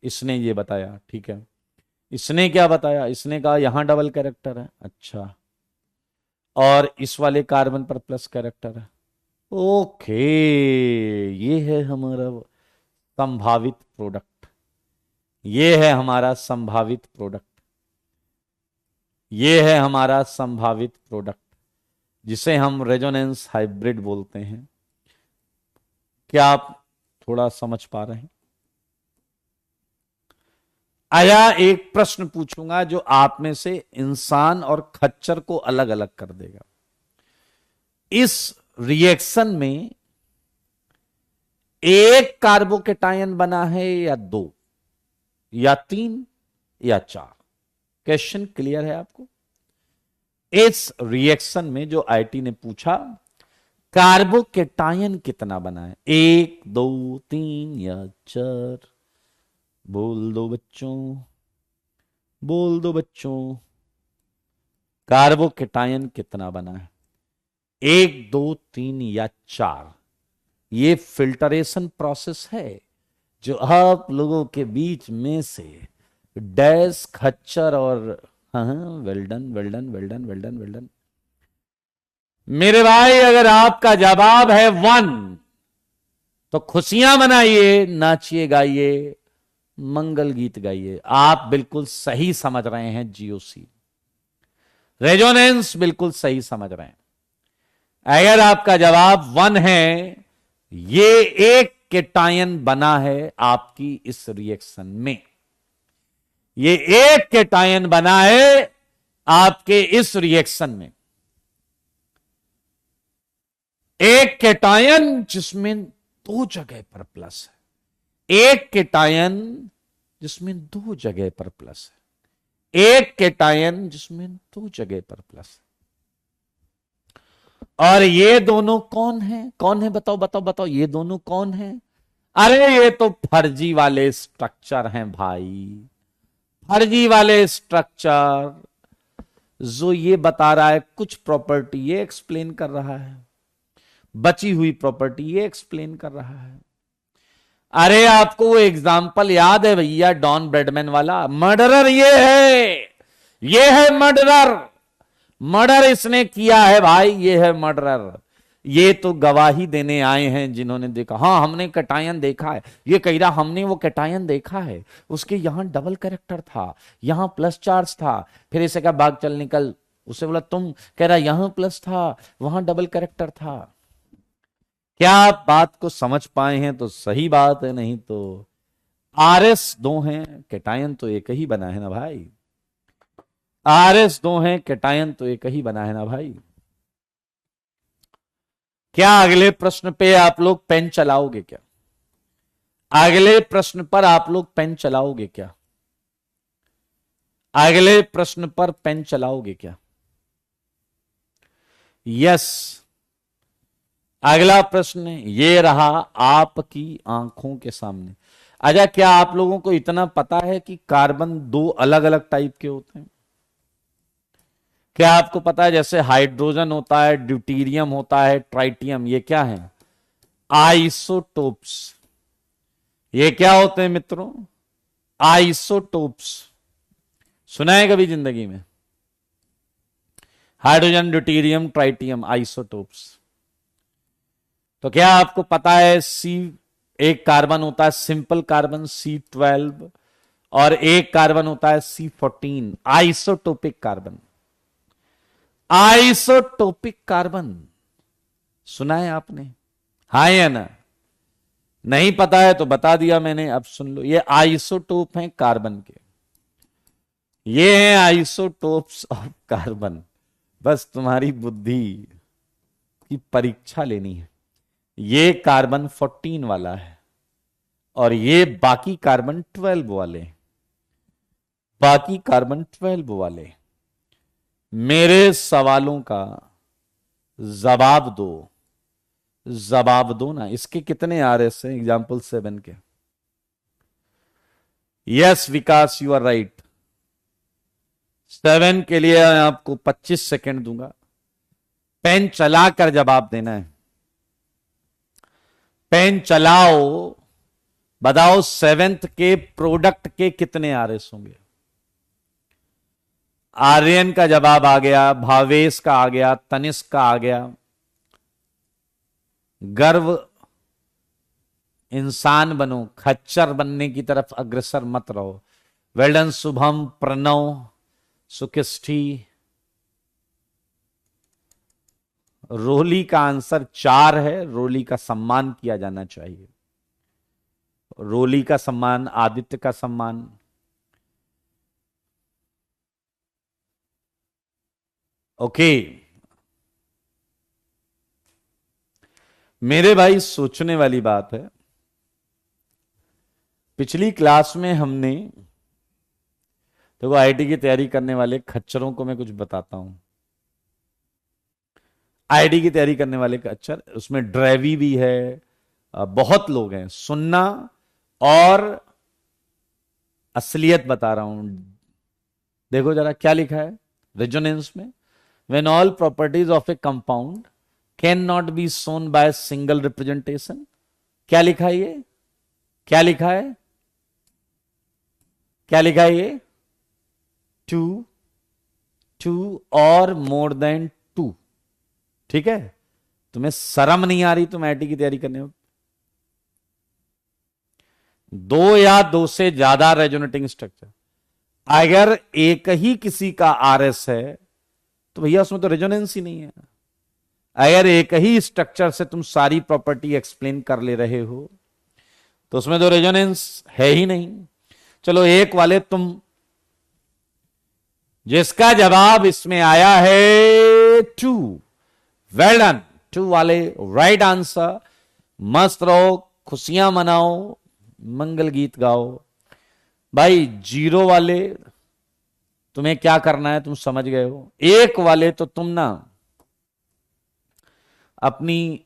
S1: इसने ये बताया, ठीक है। इसने क्या बताया? इसने कहा यहां डबल कैरेक्टर है। अच्छा, और इस वाले कार्बन पर प्लस कैरेक्टर है। ओके, ये है हमारा संभावित प्रोडक्ट, ये है हमारा संभावित प्रोडक्ट, ये है हमारा संभावित प्रोडक्ट, जिसे हम रेजोनेंस हाइब्रिड बोलते हैं। क्या आप थोड़ा समझ पा रहे हैं? आया एक प्रश्न पूछूंगा जो आप में से इंसान और खच्चर को अलग अलग कर देगा। इस रिएक्शन में एक कार्बोकेटायन बना है या दो या तीन या चार? क्वेश्चन क्लियर है आपको? इस रिएक्शन में जो आईटी ने पूछा, कार्बोकेटायन कितना बना है? 1 2 3 या 4? बोल दो बच्चों, बोल दो बच्चों, कार्बोकेटायन कितना बना है? 1 2 3 या 4? ये फिल्टरेशन प्रोसेस है जो आप लोगों के बीच में से डैश, खच्चर और हाँ, well done well done well done well done well done. मेरे भाई अगर आपका जवाब है 1 तो खुशियां मनाइए, नाचिए, गाइए, मंगल गीत गाइए। आप बिल्कुल सही समझ रहे हैं, जीओसी रेजोनेंस बिल्कुल सही समझ रहे हैं। अगर आपका जवाब 1 है, ये एक केटायन बना है आपकी इस रिएक्शन में, ये एक केटायन बना है आपके इस रिएक्शन में, एक केटायन जिसमें दो जगह पर प्लस है, एक केटायन जिसमें दो जगह पर प्लस है, एक केटायन जिसमें दो जगह पर प्लस है। और ये दोनों कौन है? कौन है? बताओ बताओ बताओ, ये दोनों कौन है? अरे ये तो फर्जी वाले स्ट्रक्चर हैं भाई, फर्जी वाले स्ट्रक्चर। जो ये बता रहा है कुछ प्रॉपर्टी, ये एक्सप्लेन कर रहा है, बची हुई प्रॉपर्टी ये एक्सप्लेन कर रहा है। अरे आपको वो एग्जाम्पल याद है भैया, डॉन ब्रेडमैन वाला? मर्डरर ये है मर्डरर, मर्डर इसने किया है भाई, ये है मर्डरर। ये तो गवाही देने आए हैं जिन्होंने देखा, हाँ हमने कैटायन देखा है। ये कह रहा हमने वो कैटायन देखा है, उसके यहां डबल कैरेक्टर था, यहां प्लस चार्ज था। फिर इसे कहा भाग चल निकल, उसे बोला तुम, कह रहा यहां प्लस था, वहां डबल कैरेक्टर था। क्या आप बात को समझ पाए हैं तो सही बात है, नहीं तो RS दो हैं, कैटायन तो एक ही बना है ना भाई। RS दो हैं, कैटायन तो एक ही बना है ना भाई। क्या अगले प्रश्न पे आप लोग पेन चलाओगे क्या? अगले प्रश्न पर आप लोग पेन चलाओगे क्या? अगले प्रश्न पर पेन चलाओगे क्या? यस। अगला प्रश्न ये रहा आपकी आंखों के सामने। अच्छा, क्या आप लोगों को इतना पता है कि कार्बन दो अलग अलग टाइप के होते हैं? क्या आपको पता है? जैसे हाइड्रोजन होता है, ड्यूटीरियम होता है, ट्राइटियम, ये क्या है? आइसोटोप्स। ये क्या होते हैं मित्रों? आइसोटोप्स। सुना है कभी जिंदगी में? Hydrogen, deuterium, tritium, isotopes. तो क्या आपको पता है एक कार्बन होता है सिंपल कार्बन C12 और एक कार्बन होता है C14, isotopic carbon. Isotopic carbon सुना है आपने? हाँ या ना? नहीं पता है तो बता दिया मैंने, अब सुन लो। ये आइसोटोप हैं कार्बन के, ये हैं आइसोटोप्स ऑफ कार्बन। बस तुम्हारी बुद्धि की परीक्षा लेनी है। ये कार्बन 14 वाला है और ये बाकी कार्बन 12 वाले, बाकी कार्बन 12 वाले। मेरे सवालों का जवाब दो, जवाब दो ना। इसके कितने आ रहे हैं? एग्जाम्पल 7 के। Yes Vikas, you are right. 7 के लिए मैं आपको 25 सेकंड दूंगा। पेन चलाकर जवाब देना है। पेन चलाओ, बताओ 7th के प्रोडक्ट के कितने आरएस होंगे? आर्यन का जवाब आ गया, भावेश का आ गया, तनिष्क का आ गया। गर्व इंसान बनो, खच्चर बनने की तरफ अग्रसर मत रहो। वेल्डन शुभम, प्रणव, सुकिष्ठी। रोली का आंसर 4 है। रोली का सम्मान किया जाना चाहिए। रोली का सम्मान, आदित्य का सम्मान। ओके मेरे भाई, सोचने वाली बात है। पिछली क्लास में हमने, देखो आईआईटी की तैयारी करने वाले खच्चरों को मैं कुछ बताता हूं। आईआईटी की तैयारी करने वाले खच्चर, उसमें ड्राइवी भी है, बहुत लोग हैं। सुनना और असलियत बता रहा हूं। देखो जरा क्या लिखा है रेजोनेंस में। When all properties of A compound can not be shown by single representation. क्या लिखा है ये? क्या लिखा है? क्या लिखा है ये? टू और मोर देन 2। ठीक है? तुम्हें शर्म नहीं आ रही तुम आईआईटी की तैयारी करने में? 2 या 2 से ज्यादा रेजोनेटिंग स्ट्रक्चर। अगर एक ही किसी का आरएस है तो भैया उसमें तो रेजोनेंस ही नहीं है। अगर एक ही स्ट्रक्चर से तुम सारी प्रॉपर्टी एक्सप्लेन कर ले रहे हो तो उसमें तो रेजोनेंस है ही नहीं। चलो एक वाले तुम, जिसका जवाब इसमें आया है 2, वेल डन। 2 वाले राइट आंसर। मस्त रहो, खुशियां मनाओ, मंगल गीत गाओ। भाई 0 वाले तुम्हें क्या करना है तुम समझ गए हो। 1 वाले तो तुम ना अपनी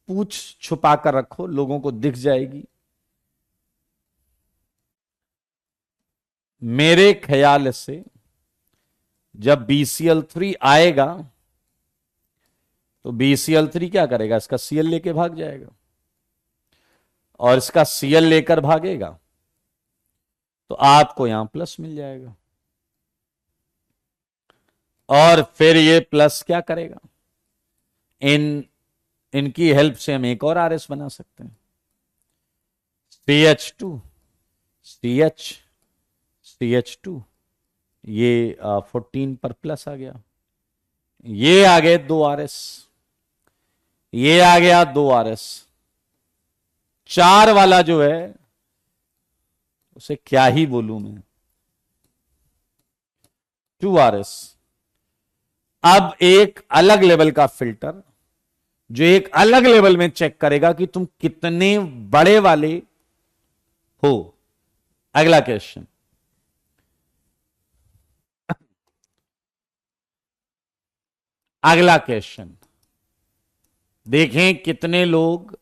S1: पूछ छुपा कर रखो, लोगों को दिख जाएगी। मेरे ख्याल से जब BCl3 आएगा तो BCl3 क्या करेगा? इसका Cl लेके भाग जाएगा और इसका Cl लेकर भागेगा तो आपको यहां प्लस मिल जाएगा। और फिर ये प्लस क्या करेगा? इनकी हेल्प से हम एक और आरएस बना सकते हैं। CH2 CH2 ये 14 पर प्लस आ गया। ये आ गए 2 आरएस, ये आ गया 2 आरएस। 4 वाला जो है उसे क्या ही बोलूं मैं, 2 आरएस। अब एक अलग लेवल का फिल्टर जो एक अलग लेवल में चेक करेगा कि तुम कितने बड़े वाले हो। अगला क्वेश्चन, अगला क्वेश्चन देखें कितने लोग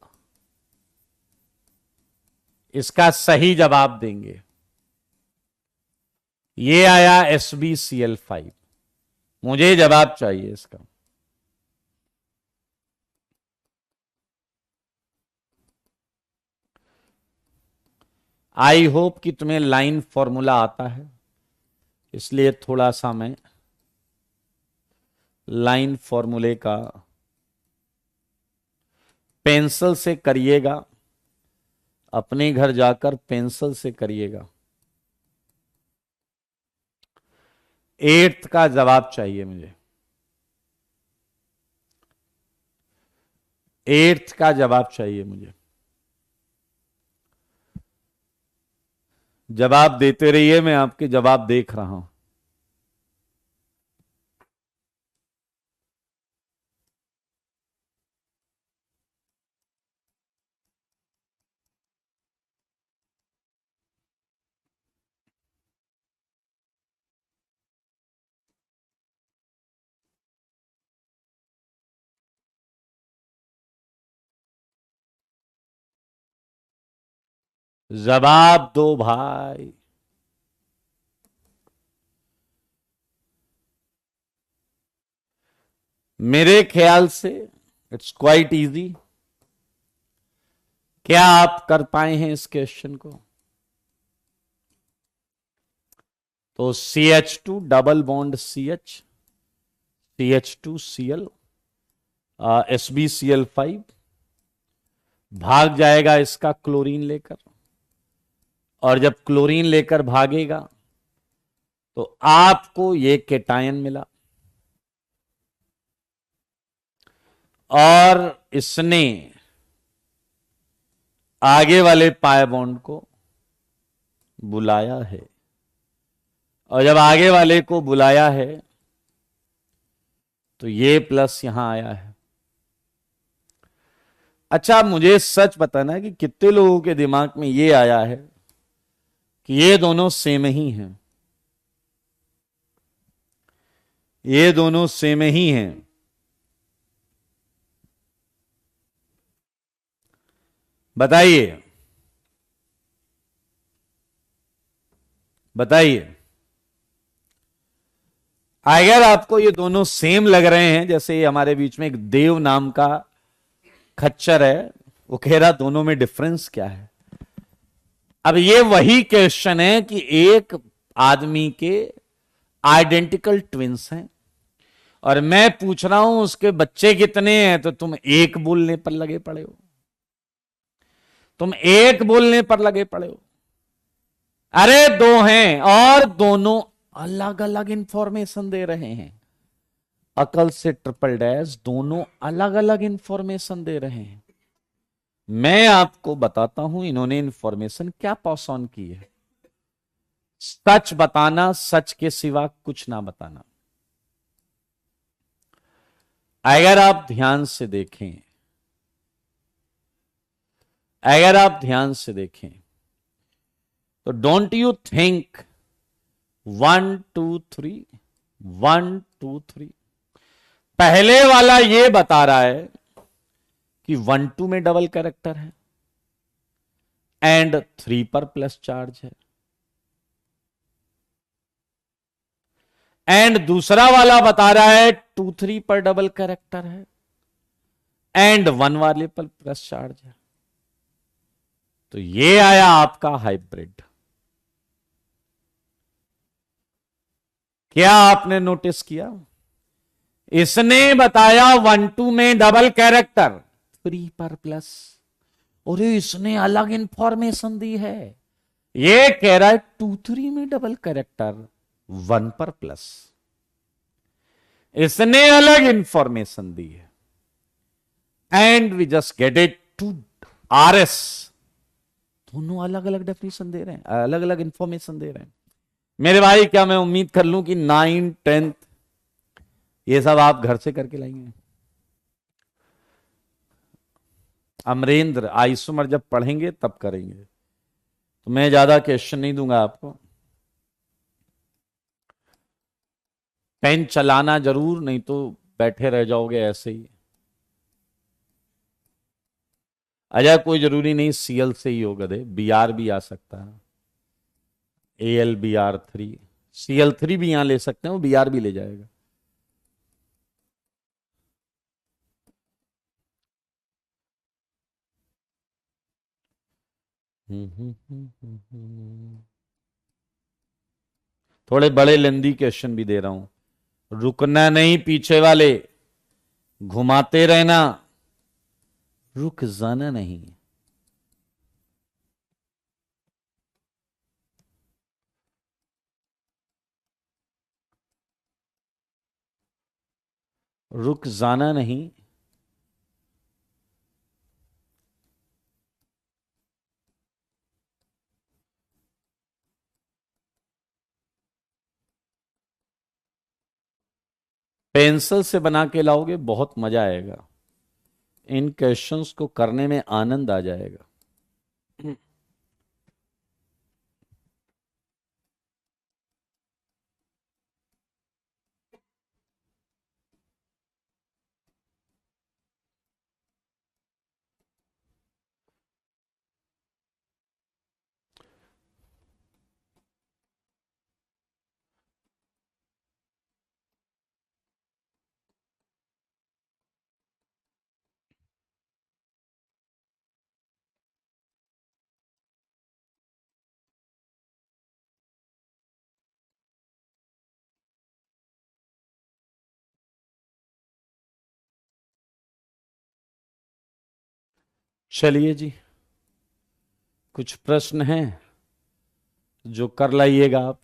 S1: इसका सही जवाब देंगे। ये आया SbCl5, मुझे जवाब चाहिए इसका। आई होप कि तुम्हें लाइन फॉर्मूला आता है, इसलिए थोड़ा सा मैं लाइन फॉर्मूले का पेंसिल से करिएगा, अपने घर जाकर पेंसिल से करिएगा। 8th का जवाब चाहिए मुझे, 8th का जवाब चाहिए मुझे। जवाब देते रहिए, मैं आपके जवाब देख रहा हूं। जवाब दो भाई। मेरे ख्याल से इट्स क्वाइट इजी। क्या आप कर पाए हैं इस क्वेश्चन को? तो CH2 double bond CH, CH2Cl, SbCl5 भाग जाएगा इसका क्लोरीन लेकर, और जब क्लोरीन लेकर भागेगा तो आपको ये केटायन मिला, और इसने आगे वाले पाई बॉन्ड को बुलाया है, और जब आगे वाले को बुलाया है तो ये प्लस यहां आया है। अच्छा, मुझे सच बताना है कि कितने लोगों के दिमाग में ये आया है कि ये दोनों सेम ही हैं, ये दोनों सेम ही हैं। बताइए, बताइए। अगर आपको ये दोनों सेम लग रहे हैं, जैसे ये हमारे बीच में एक देव नाम का खच्चर है, वो कह रहा दोनों में डिफरेंस क्या है। अब ये वही क्वेश्चन है कि एक आदमी के आइडेंटिकल ट्विंस हैं और मैं पूछ रहा हूं उसके बच्चे कितने हैं, तो तुम एक बोलने पर लगे पड़े हो, तुम एक बोलने पर लगे पड़े हो। अरे दो हैं और दोनों अलग अलग इंफॉर्मेशन दे रहे हैं। अकल से ट्रिपल डैश, दोनों अलग अलग इंफॉर्मेशन दे रहे हैं। मैं आपको बताता हूं इन्होंने इंफॉर्मेशन क्या पास ऑन की है। सच बताना, सच के सिवा कुछ ना बताना। अगर आप ध्यान से देखें, अगर आप ध्यान से देखें तो डोंट यू थिंक 1 2 3 1 2 3 पहले वाला ये बता रहा है कि 1 2 में डबल कैरेक्टर है एंड 3 पर प्लस चार्ज है, एंड दूसरा वाला बता रहा है 2 3 पर डबल कैरेक्टर है एंड 1 वाले पर प्लस चार्ज है। तो ये आया आपका हाइब्रिड। क्या आपने नोटिस किया? इसने बताया 1 2 में डबल कैरेक्टर, 3 पर प्लस, और इसने अलग इंफॉर्मेशन दी है। ये कह रहा है 2 3 में डबल कैरेक्टर, 1 पर प्लस। इसने अलग इंफॉर्मेशन दी है and we just get it to RS। दोनों अलग अलग डेफिनेशन दे रहे हैं, अलग अलग इंफॉर्मेशन दे रहे हैं। मेरे भाई, क्या मैं उम्मीद कर लूं कि 9th 10th ये सब आप घर से करके लाएंगे? अमरेंद्र, आइसोमर जब पढ़ेंगे तब करेंगे। तो मैं ज्यादा क्वेश्चन नहीं दूंगा आपको। पेन चलाना जरूर, नहीं तो बैठे रह जाओगे ऐसे ही। अजय कोई जरूरी नहीं सीएल से ही हो गधे, बीआर भी आ सकता है। AL BR3, CL3 भी यहां ले सकते हैं, वो बीआर भी ले जाएगा। थोड़े बड़े लेंदी क्वेश्चन भी दे रहा हूं। रुकना नहीं पीछे वाले, घुमाते रहना, रुक जाना नहीं। रुक जाना नहीं। पेंसिल से बना के लाओगे बहुत मजा आएगा, इन क्वेश्चंस को करने में आनंद आ जाएगा। चलिए जी, कुछ प्रश्न हैं जो कर लाइएगा आप।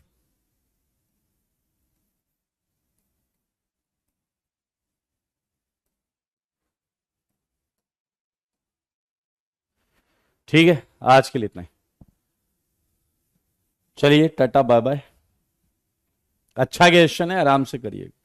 S1: ठीक है, आज के लिए इतना ही। चलिए टाटा बाय बाय। अच्छा क्वेश्चन है, आराम से करिएगा।